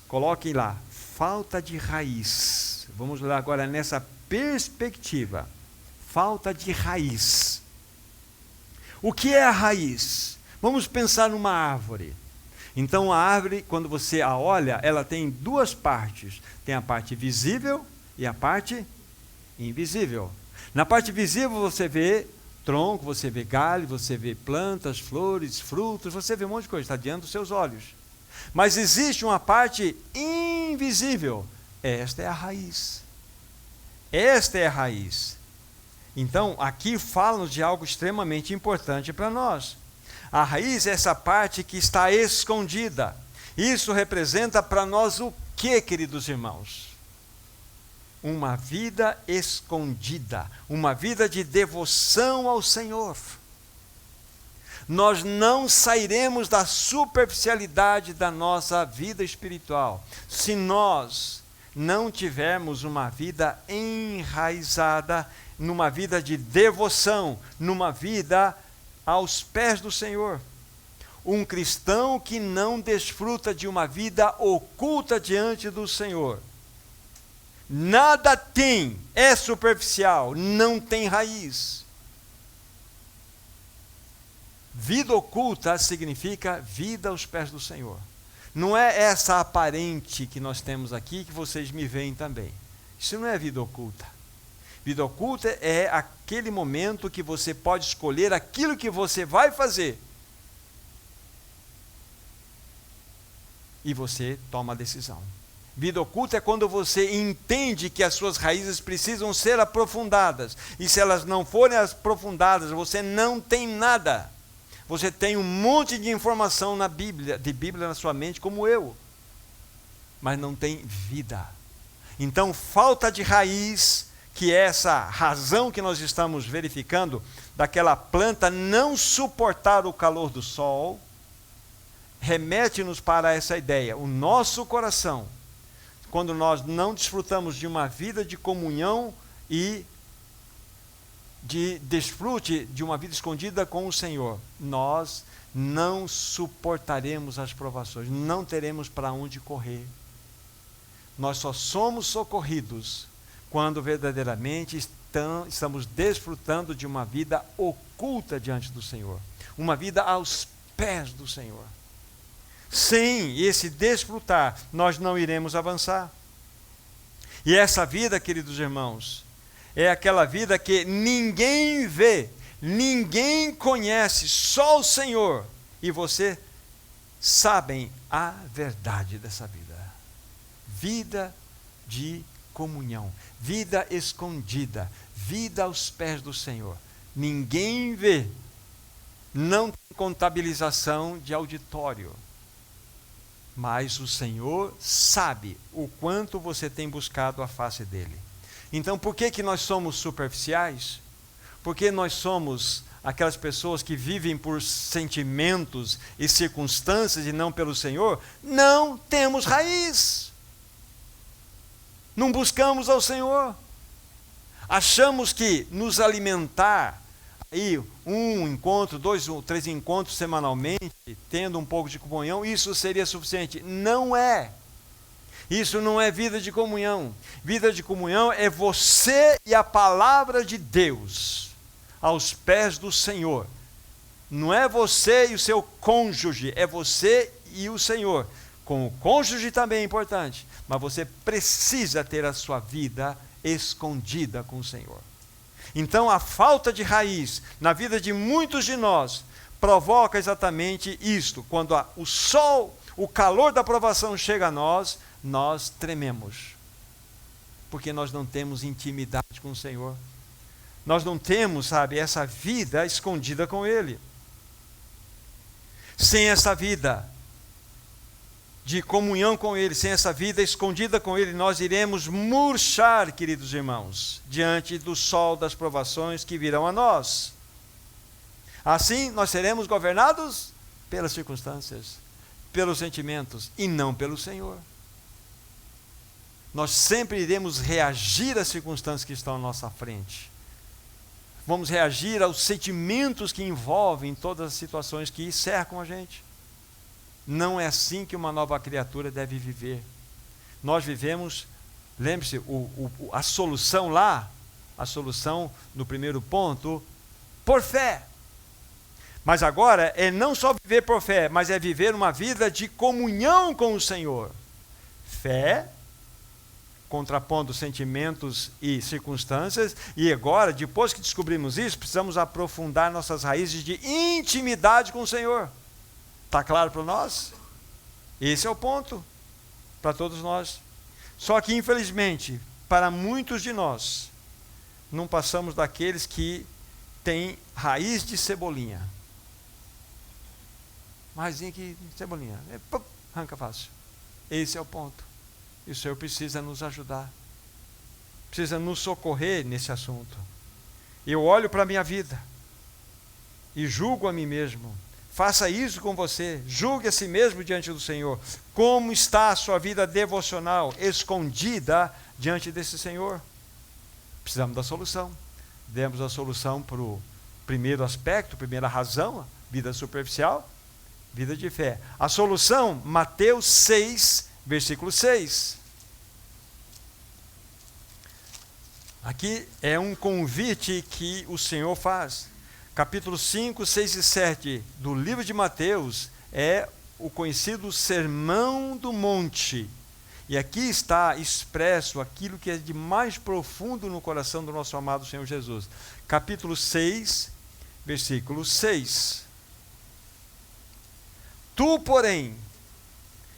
coloquem lá, falta de raiz. Vamos lá agora nessa perspectiva. Falta de raiz. O que é a raiz? Vamos pensar numa árvore. Então a árvore, quando você a olha, ela tem duas partes. Tem a parte visível e a parte invisível. Na parte visível você vê tronco, você vê galho, você vê plantas, flores, frutos, você vê um monte de coisa, está diante dos seus olhos. Mas existe uma parte invisível. Esta é a raiz. Esta é a raiz. Então, aqui fala-nos de algo extremamente importante para nós. A raiz é essa parte que está escondida. Isso representa para nós o que, queridos irmãos? Uma vida escondida, uma vida de devoção ao Senhor. Nós não sairemos da superficialidade da nossa vida espiritual se nós não tivermos uma vida enraizada, numa vida de devoção, numa vida aos pés do Senhor. Um cristão que não desfruta de uma vida oculta diante do Senhor, nada tem, é superficial, não tem raiz. Vida oculta significa vida aos pés do Senhor. Não é essa aparente que nós temos aqui, que vocês me veem também. Isso não é vida oculta. Vida oculta é aquele momento que você pode escolher aquilo que você vai fazer. E você toma a decisão. Vida oculta é quando você entende que as suas raízes precisam ser aprofundadas. E se elas não forem aprofundadas, você não tem nada. Você tem um monte de informação na Bíblia, de Bíblia na sua mente, como eu. Mas não tem vida. Então, falta de raiz, que é essa razão que nós estamos verificando, daquela planta não suportar o calor do sol, remete-nos para essa ideia. O nosso coração, quando nós não desfrutamos de uma vida de comunhão e de desfrute de uma vida escondida com o Senhor, nós não suportaremos as provações, não teremos para onde correr. Nós só somos socorridos quando verdadeiramente estamos desfrutando de uma vida oculta diante do Senhor, uma vida aos pés do Senhor. Sem esse desfrutar, nós não iremos avançar. E essa vida, queridos irmãos, é aquela vida que ninguém vê, ninguém conhece, só o Senhor e você sabem a verdade dessa vida. Vida de comunhão, vida escondida, vida aos pés do Senhor. Ninguém vê, não tem contabilização de auditório. Mas o Senhor sabe o quanto você tem buscado a face dele. Então, por que nós somos superficiais? Porque nós somos aquelas pessoas que vivem por sentimentos e circunstâncias e não pelo Senhor? Não temos raiz. Não buscamos ao Senhor. Achamos que nos alimentar aí um encontro, 2 ou 3 encontros semanalmente, tendo um pouco de comunhão, isso seria suficiente. Não é. Isso não é vida de comunhão. Vida de comunhão é você e a palavra de Deus aos pés do Senhor. Não é você e o seu cônjuge, é você e o Senhor. Com o cônjuge também é importante, mas você precisa ter a sua vida escondida com o Senhor. Então a falta de raiz na vida de muitos de nós provoca exatamente isto. Quando o sol, o calor da provação chega a nós, nós trememos. Porque nós não temos intimidade com o Senhor. Nós não temos, sabe, essa vida escondida com Ele. Sem essa vida de comunhão com Ele, sem essa vida escondida com Ele, nós iremos murchar, queridos irmãos, diante do sol das provações que virão a nós. Assim, nós seremos governados pelas circunstâncias, pelos sentimentos e não pelo Senhor. Nós sempre iremos reagir às circunstâncias que estão à nossa frente. Vamos reagir aos sentimentos que envolvem todas as situações que cercam a gente. Não é assim que uma nova criatura deve viver. Nós vivemos, lembre-se, a solução lá, a solução no primeiro ponto, por fé. Mas agora é não só viver por fé, mas é viver uma vida de comunhão com o Senhor. Fé, contrapondo sentimentos e circunstâncias, e agora, depois que descobrimos isso, precisamos aprofundar nossas raízes de intimidade com o Senhor. Está claro para nós? Esse é o ponto para todos nós. Só que, infelizmente, para muitos de nós, não passamos daqueles que têm raiz de cebolinha. Raizinha que cebolinha, arranca fácil. Esse é o ponto. E o Senhor precisa nos ajudar, precisa nos socorrer nesse assunto. Eu olho para a minha vida e julgo a mim mesmo. Faça isso com você, julgue a si mesmo diante do Senhor. Como está a sua vida devocional escondida diante desse Senhor? Precisamos da solução. Demos a solução para o primeiro aspecto, primeira razão, vida superficial, vida de fé. A solução, Mateus 6, versículo 6. Aqui é um convite que o Senhor faz. Capítulo 5, 6 e 7 do livro de Mateus é o conhecido Sermão do Monte. E aqui está expresso aquilo que é de mais profundo no coração do nosso amado Senhor Jesus. Capítulo 6, versículo 6. Tu, porém,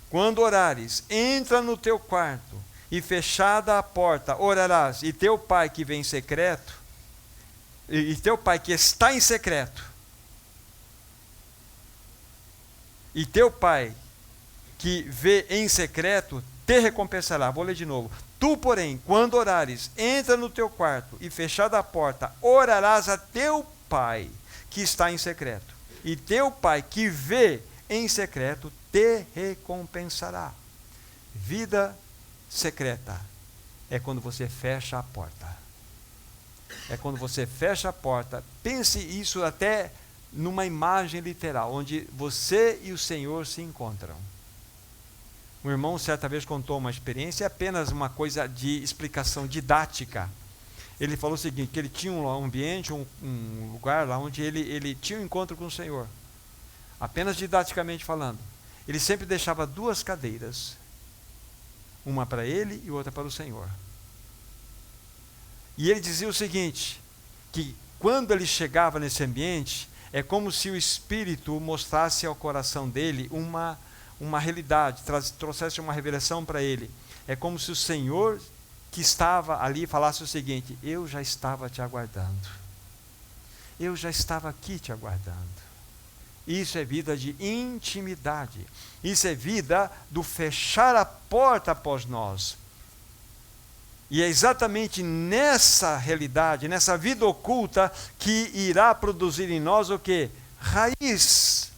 quando orares, entra no teu quarto, e fechada a porta, orarás, e teu pai que vem em secreto, e teu pai que está em secreto, e teu pai que vê em secreto, te recompensará. Vou ler de novo. Tu, porém, quando orares, entra no teu quarto, e fechada a porta, orarás a teu pai que está em secreto, e teu pai que vê em secreto, te recompensará. Vida secreta é quando você fecha a porta. É quando você fecha a porta. Pense isso até numa imagem literal, onde você e o Senhor se encontram. Um irmão certa vez contou uma experiência, apenas uma coisa de explicação didática. Ele falou o seguinte, que ele tinha um ambiente, um lugar lá onde ele tinha um encontro com o Senhor. Apenas didaticamente falando. Ele sempre deixava duas cadeiras, uma para ele e outra para o Senhor. E ele dizia o seguinte, que quando ele chegava nesse ambiente, é como se o Espírito mostrasse ao coração dele uma realidade, trouxesse uma revelação para ele. É como se o Senhor que estava ali falasse o seguinte, eu já estava te aguardando. Eu já estava aqui te aguardando. Isso é vida de intimidade. Isso é vida do fechar a porta após nós. E é exatamente nessa realidade, nessa vida oculta, que irá produzir em nós o quê? Raiz.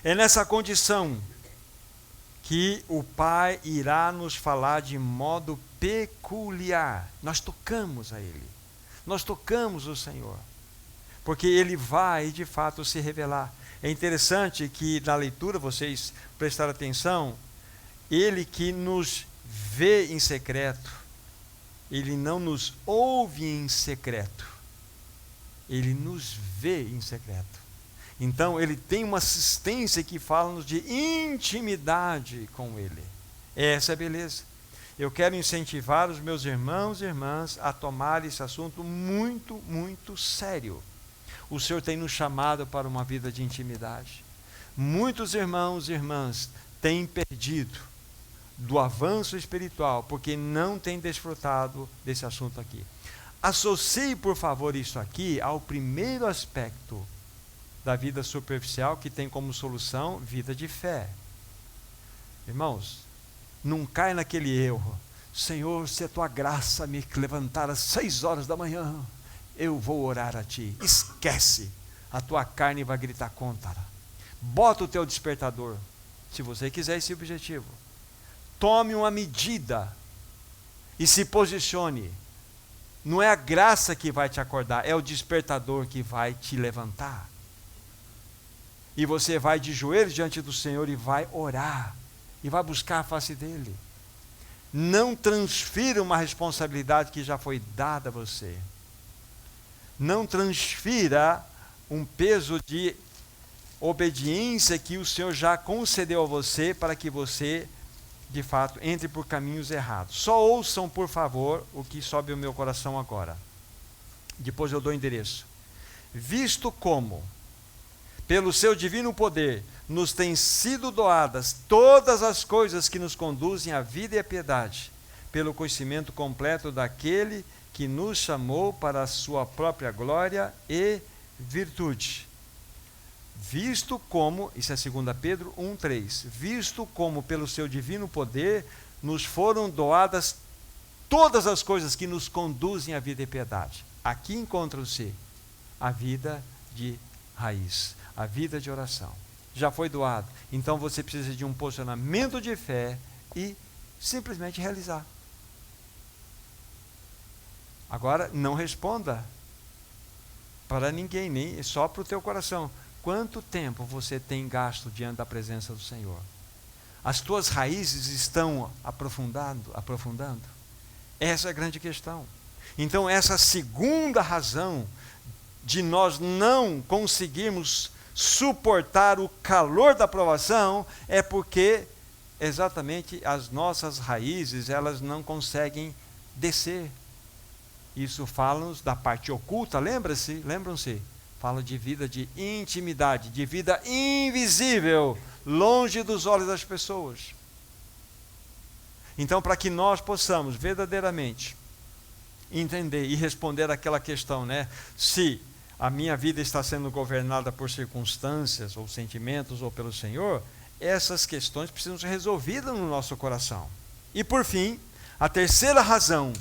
É nessa condição que o Pai irá nos falar de modo peculiar. Nós tocamos a Ele. Nós tocamos o Senhor. Porque Ele vai, de fato, se revelar. É interessante que na leitura, vocês prestaram atenção, Ele que nos vê em secreto, Ele não nos ouve em secreto, Ele nos vê em secreto. Então, Ele tem uma assistência que fala-nos de intimidade com Ele. Essa é a beleza. Eu quero incentivar os meus irmãos e irmãs a tomar esse assunto muito, muito sério. O Senhor tem nos chamado para uma vida de intimidade. Muitos irmãos e irmãs têm perdido do avanço espiritual, porque não têm desfrutado desse assunto aqui. Associe, por favor, isso aqui ao primeiro aspecto da vida superficial, que tem como solução vida de fé. Irmãos, não cai naquele erro. Senhor, se a tua graça me levantar às 6 horas da manhã, eu vou orar a ti. Esquece, a tua carne vai gritar contra. Bota o teu despertador, se você quiser esse objetivo. Tome uma medida e se posicione. Não é a graça que vai te acordar, é o despertador que vai te levantar. E você vai de joelhos diante do Senhor e vai orar, e vai buscar a face dele. Não transfira uma responsabilidade que já foi dada a você. Não transfira um peso de obediência que o Senhor já concedeu a você para que você, de fato, entre por caminhos errados. Só ouçam, por favor, o que sobe ao meu coração agora. Depois eu dou o endereço. Visto como, pelo seu divino poder, nos têm sido doadas todas as coisas que nos conduzem à vida e à piedade, pelo conhecimento completo daquele que nos chamou para a sua própria glória e virtude. Visto como, isso é 2 Pedro 1,3, visto como pelo seu divino poder nos foram doadas todas as coisas que nos conduzem à vida e piedade. Aqui encontram-se a vida de raiz, a vida de oração. Já foi doado. Então você precisa de um posicionamento de fé e simplesmente realizar. Agora, não responda para ninguém, nem só para o teu coração. Quanto tempo você tem gasto diante da presença do Senhor? As tuas raízes estão aprofundando? Essa é a grande questão. Então, essa segunda razão de nós não conseguirmos suportar o calor da provação é porque exatamente as nossas raízes, elas não conseguem descer. Isso fala-nos da parte oculta, lembram-se? Fala de vida de intimidade, de vida invisível, longe dos olhos das pessoas. Então, para que nós possamos verdadeiramente entender e responder àquela questão, né? Se a minha vida está sendo governada por circunstâncias, ou sentimentos, ou pelo Senhor, essas questões precisam ser resolvidas no nosso coração. E por fim, a terceira razão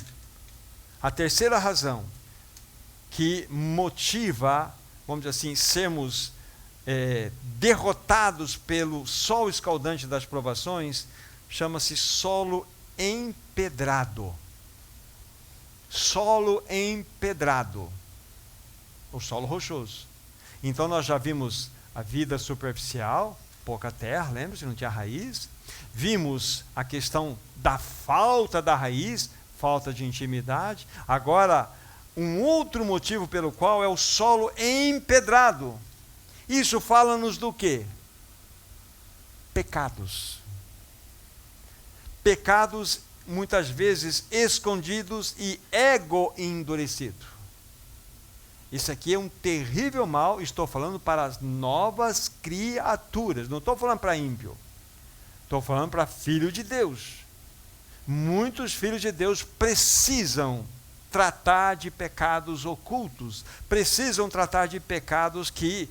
que motiva, vamos dizer assim, sermos derrotados pelo sol escaldante das provações, chama-se solo empedrado. Solo empedrado. O solo rochoso. Então nós já vimos a vida superficial, pouca terra, lembra-se, não tinha raiz. Vimos a questão da falta da raiz, falta de intimidade. Agora, um outro motivo pelo qual é o solo empedrado. Isso fala-nos do quê? Pecados. Pecados muitas vezes escondidos e ego endurecido. Isso aqui é um terrível mal, estou falando para as novas criaturas, não estou falando para ímpio, estou falando para filho de Deus. Muitos filhos de Deus precisam tratar de pecados ocultos, precisam tratar de pecados que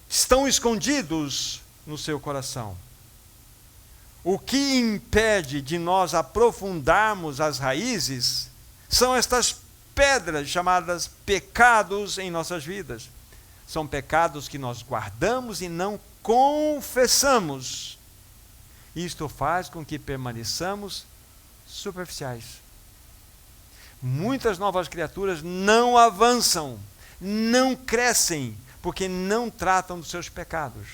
estão escondidos no seu coração. O que impede de nós aprofundarmos as raízes são estas pedras chamadas pecados em nossas vidas. São pecados que nós guardamos e não confessamos. Isto faz com que permaneçamos superficiais. Muitas novas criaturas não avançam, não crescem, porque não tratam dos seus pecados.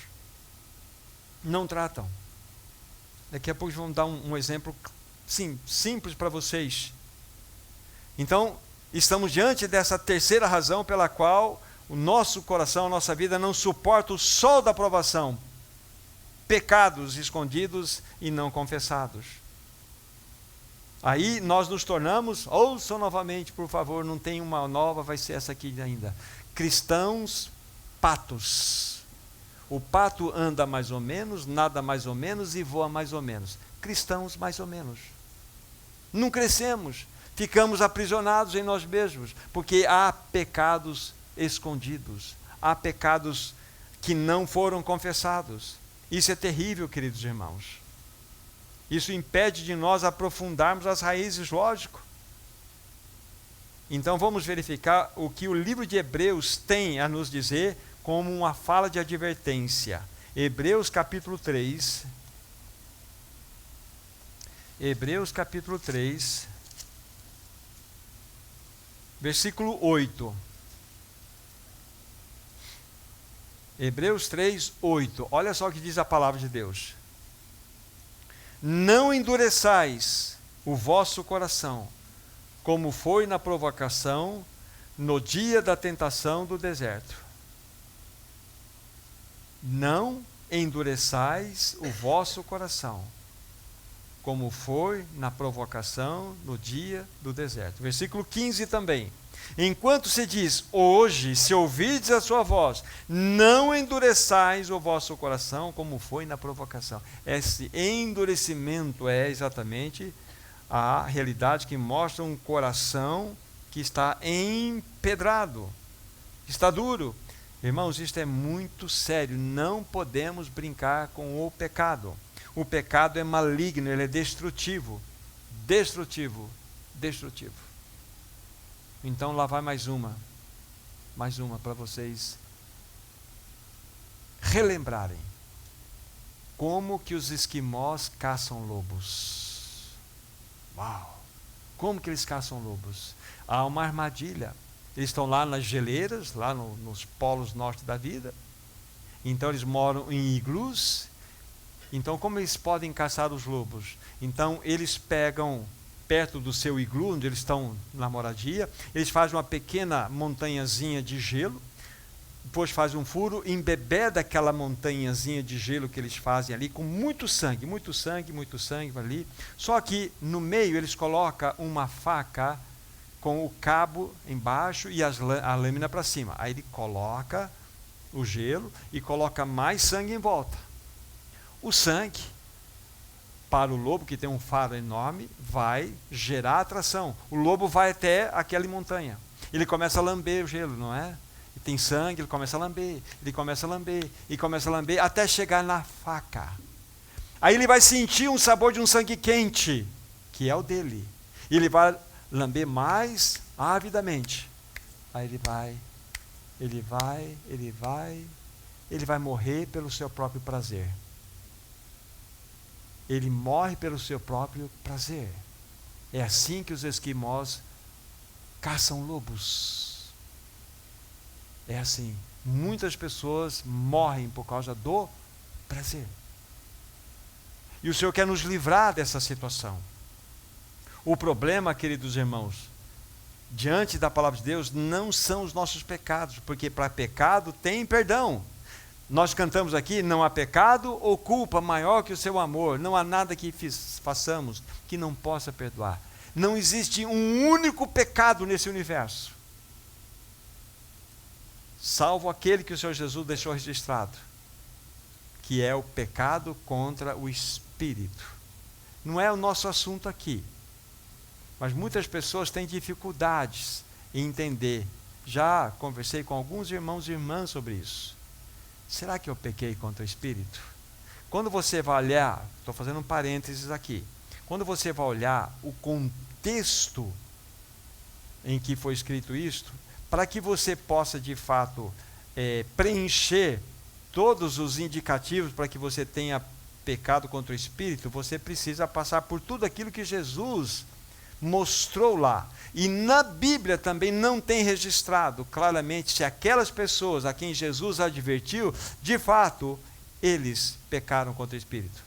Não tratam. Daqui a pouco vamos dar um exemplo simples para vocês. Então, estamos diante dessa terceira razão pela qual o nosso coração, a nossa vida não suporta o sol da provação. Pecados escondidos e não confessados. Aí nós nos tornamos, ouçam novamente, por favor, não tem uma nova, vai ser essa aqui ainda. Cristãos patos. O pato anda mais ou menos, nada mais ou menos e voa mais ou menos. Cristãos mais ou menos. Não crescemos. Ficamos aprisionados em nós mesmos, porque há pecados escondidos, há pecados que não foram confessados. Isso é terrível, queridos irmãos. Isso impede de nós aprofundarmos as raízes, lógico. Então vamos verificar o que o livro de Hebreus tem a nos dizer como uma fala de advertência. Hebreus capítulo 3. Hebreus capítulo 3. Versículo 8. Hebreus 3, 8. Olha só o que diz a palavra de Deus. Não endureçais o vosso coração, como foi na provocação, no dia da tentação do deserto. Não endureçais o vosso coração, como foi na provocação no dia do deserto. Versículo 15 também. Enquanto se diz, hoje, se ouvirdes a sua voz, não endureçais o vosso coração, como foi na provocação. Esse endurecimento é exatamente a realidade que mostra um coração que está empedrado, está duro. Irmãos, isto é muito sério, não podemos brincar com o pecado. O pecado é maligno, ele é destrutivo. Destrutivo. Então lá vai mais uma para vocês relembrarem como que os esquimós caçam lobos. Uau! Como que eles caçam lobos? Há uma armadilha. Eles estão lá nas geleiras, lá nos polos norte da vida. Então eles moram em iglus. Então como eles podem caçar os lobos? Então eles pegam perto do seu iglu, onde eles estão na moradia, eles fazem uma pequena montanhazinha de gelo, depois fazem um furo, embebeda aquela montanhazinha de gelo que eles fazem ali, com muito sangue ali, só que no meio eles colocam uma faca com o cabo embaixo e a lâmina para cima, aí ele coloca o gelo e coloca mais sangue em volta. O sangue, para o lobo, que tem um faro enorme, vai gerar atração. O lobo vai até aquela montanha. Ele começa a lamber o gelo, não é? E tem sangue, ele começa a lamber, até chegar na faca. Aí ele vai sentir um sabor de um sangue quente, que é o dele. E ele vai lamber mais avidamente. Aí ele vai morrer pelo seu próprio prazer. Ele morre pelo seu próprio prazer. É assim que os esquimós caçam lobos. É assim. Muitas pessoas morrem por causa do prazer. E o Senhor quer nos livrar dessa situação. O problema, queridos irmãos, diante da palavra de Deus, não são os nossos pecados, porque para pecado tem perdão. Nós cantamos aqui, não há pecado ou culpa maior que o seu amor. Não há nada que façamos que não possa perdoar. Não existe um único pecado nesse universo, salvo aquele que o Senhor Jesus deixou registrado, que é o pecado contra o Espírito. Não é o nosso assunto aqui, mas muitas pessoas têm dificuldades em entender. Já conversei com alguns irmãos e irmãs sobre isso. Será que eu pequei contra o Espírito? Quando você vai olhar, estou fazendo um parênteses aqui, quando você vai olhar o contexto em que foi escrito isto, para que você possa de fato preencher todos os indicativos para que você tenha pecado contra o Espírito, você precisa passar por tudo aquilo que Jesus mostrou lá. E na Bíblia também não tem registrado claramente se aquelas pessoas a quem Jesus advertiu, de fato, eles pecaram contra o Espírito.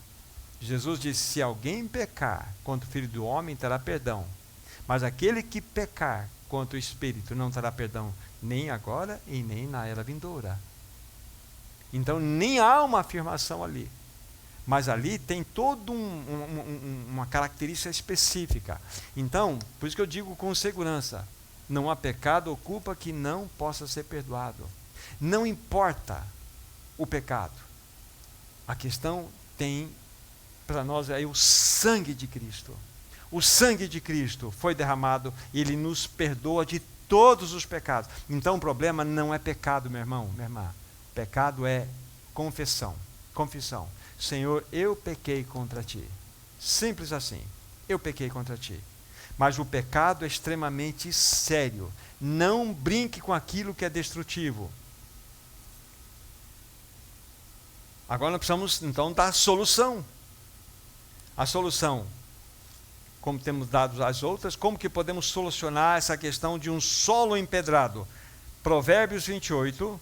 Jesus disse, se alguém pecar contra o Filho do Homem, terá perdão. Mas aquele que pecar contra o Espírito não terá perdão, nem agora e nem na era vindoura. Então nem há uma afirmação ali. Mas ali tem toda uma característica específica. Então, por isso que eu digo com segurança, não há pecado ou culpa que não possa ser perdoado. Não importa o pecado. A questão tem para nós aí o sangue de Cristo. O sangue de Cristo foi derramado e Ele nos perdoa de todos os pecados. Então o problema não é pecado, meu irmão, minha irmã. Pecado é confissão. Senhor, eu pequei contra ti. Simples assim. Eu pequei contra ti. Mas o pecado é extremamente sério. Não brinque com aquilo que é destrutivo. Agora nós precisamos então dar solução. A solução. como temos dado as outras, como que podemos solucionar essa questão de um solo empedrado. Provérbios 28,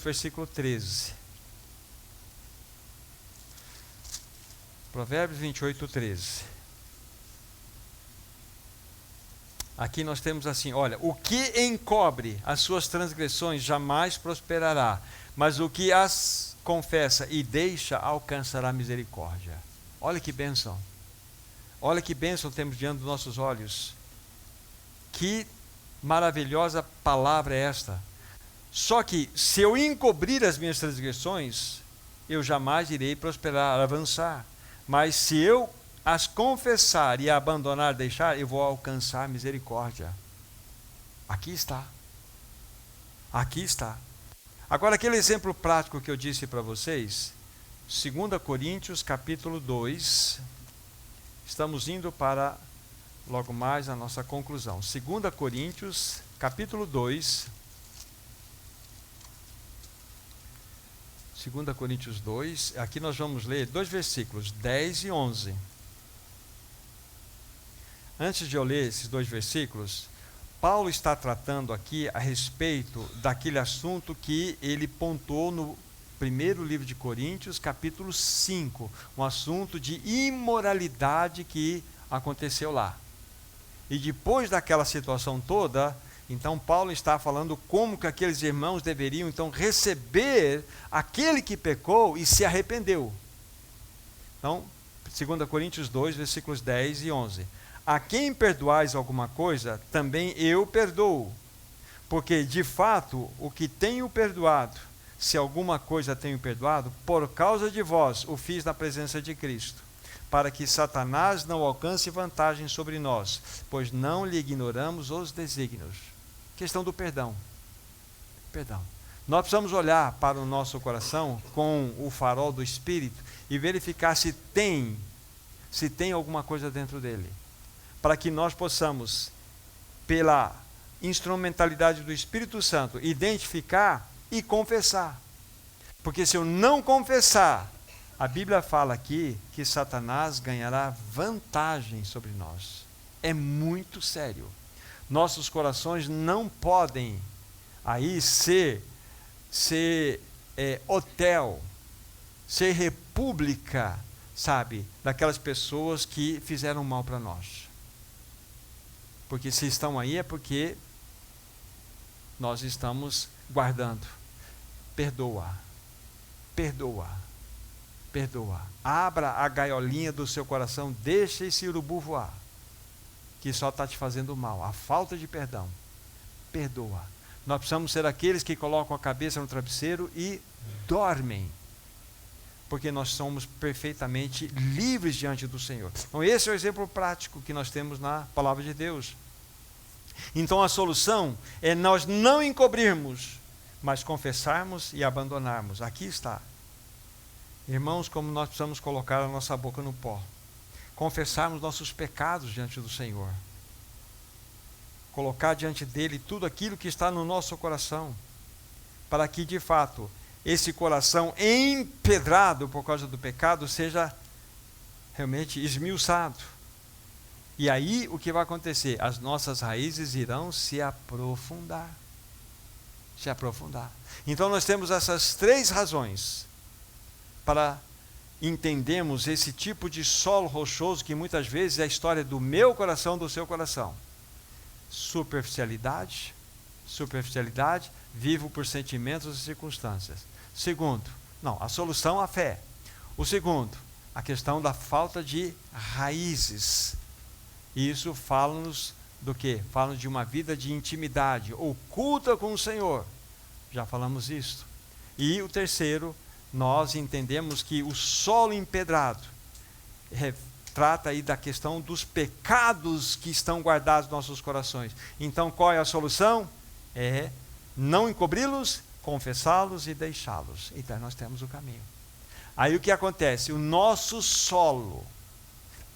versículo 13. Provérbios 28, 13. Aqui nós temos assim, olha, o que encobre as suas transgressões jamais prosperará, mas o que as confessa e deixa alcançará misericórdia. Olha que bênção. Olha que bênção temos diante dos nossos olhos. Que maravilhosa palavra é esta. Só que se eu encobrir as minhas transgressões, eu jamais irei prosperar, avançar. Mas se eu as confessar e abandonar, deixar, eu vou alcançar misericórdia. Aqui está. Aqui está. Agora, aquele exemplo prático que eu disse para vocês, 2 Coríntios, capítulo 2, estamos indo para, logo mais, a nossa conclusão. 2 Coríntios, capítulo 2, 2 Coríntios 2, aqui nós vamos ler 2 versículos, 10 e 11. Antes de eu ler esses 2 versículos, Paulo está tratando aqui a respeito daquele assunto que ele pontuou no primeiro livro de Coríntios, capítulo 5, um assunto de imoralidade que aconteceu lá. E depois daquela situação toda, então Paulo está falando como que aqueles irmãos deveriam então receber aquele que pecou e se arrependeu. Então, 2 Coríntios 2, versículos 10 e 11. A quem perdoais alguma coisa, também eu perdoo. Porque, de fato, o que tenho perdoado, se alguma coisa tenho perdoado, por causa de vós o fiz na presença de Cristo, para que Satanás não alcance vantagem sobre nós, pois não lhe ignoramos os desígnios. Questão do perdão. Perdão. Nós precisamos olhar para o nosso coração com o farol do Espírito e verificar se tem alguma coisa dentro dele, para que nós possamos, pela instrumentalidade do Espírito Santo, identificar e confessar. Porque se eu não confessar, a Bíblia fala aqui que Satanás ganhará vantagem sobre nós. É muito sério. Nossos corações não podem aí ser hotel, ser república, sabe, daquelas pessoas que fizeram mal para nós. Porque se estão aí é porque nós estamos guardando. Perdoa. Perdoa. Perdoa. Abra a gaiolinha do seu coração, deixa esse urubu voar, que só está te fazendo mal. A falta de perdão. Perdoa. Nós precisamos ser aqueles que colocam a cabeça no travesseiro e dormem, porque nós somos perfeitamente livres diante do Senhor. Então esse é o exemplo prático que nós temos na palavra de Deus. Então a solução é nós não encobrirmos, mas confessarmos e abandonarmos. Aqui está. Irmãos, como nós precisamos colocar a nossa boca no pó. Confessarmos nossos pecados diante do Senhor. Colocar diante dele tudo aquilo que está no nosso coração, para que de fato esse coração empedrado por causa do pecado seja realmente esmiuçado. E aí o que vai acontecer? As nossas raízes irão se aprofundar. Se aprofundar. Então nós temos essas 3 razões para entendermos esse tipo de solo rochoso que muitas vezes é a história do meu coração, do seu coração. Superficialidade, vivo por sentimentos e circunstâncias. Segundo, a solução a fé. O segundo, a questão da falta de raízes. E isso fala-nos do quê? Fala de uma vida de intimidade, oculta com o Senhor. Já falamos isso. E o terceiro, nós entendemos que o solo empedrado trata aí da questão dos pecados que estão guardados nos nossos corações. Então, qual é a solução? É não encobri-los, confessá-los e deixá-los. Então, nós temos o caminho. Aí o que acontece? O nosso solo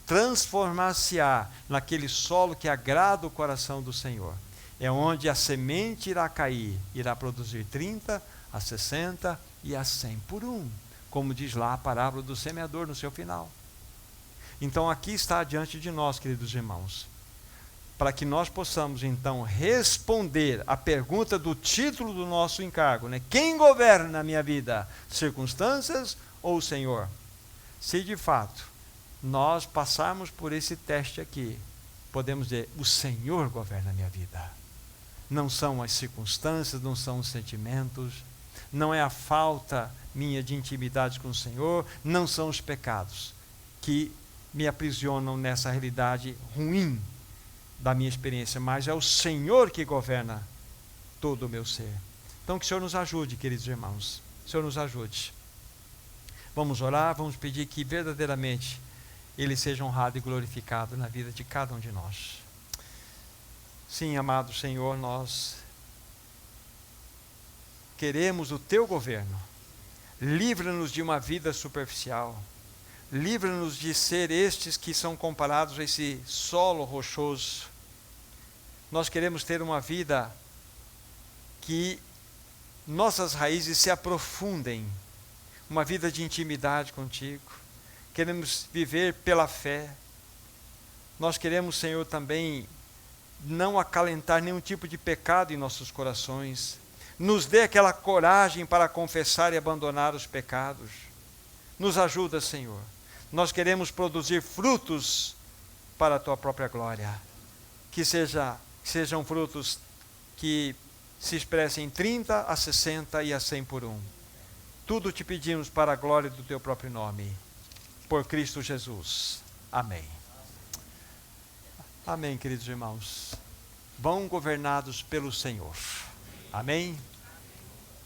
transformar-se-á naquele solo que agrada o coração do Senhor. É onde a semente irá cair, irá produzir 30, a 60 e a 100 por 1. Como diz lá a parábola do semeador no seu final. Então aqui está diante de nós, queridos irmãos, para que nós possamos então responder a pergunta do título do nosso encargo, né? Quem governa na minha vida? Circunstâncias ou o Senhor? Se de fato nós passarmos por esse teste aqui, podemos dizer, o Senhor governa a minha vida. Não são as circunstâncias, não são os sentimentos, não é a falta minha de intimidade com o Senhor, não são os pecados que me aprisionam nessa realidade ruim da minha experiência, mas é o Senhor que governa todo o meu ser. Então que o Senhor nos ajude, queridos irmãos, o Senhor nos ajude. Vamos orar, vamos pedir que verdadeiramente Ele seja honrado e glorificado na vida de cada um de nós. Sim, amado Senhor, nós queremos o Teu governo. Livra-nos de uma vida superficial. Livra-nos de ser estes que são comparados a esse solo rochoso. Nós queremos ter uma vida que nossas raízes se aprofundem, uma vida de intimidade contigo. Queremos viver pela fé. Nós queremos, Senhor, também não acalentar nenhum tipo de pecado em nossos corações. Nos dê aquela coragem para confessar e abandonar os pecados. Nos ajuda, Senhor. Nós queremos produzir frutos para a Tua própria glória. Que sejam frutos que se expressem em 30, a 60 e a 100 por um. Tudo te pedimos para a glória do Teu próprio nome. Por Cristo Jesus. Amém. Amém, queridos irmãos. Vão governados pelo Senhor. Amém.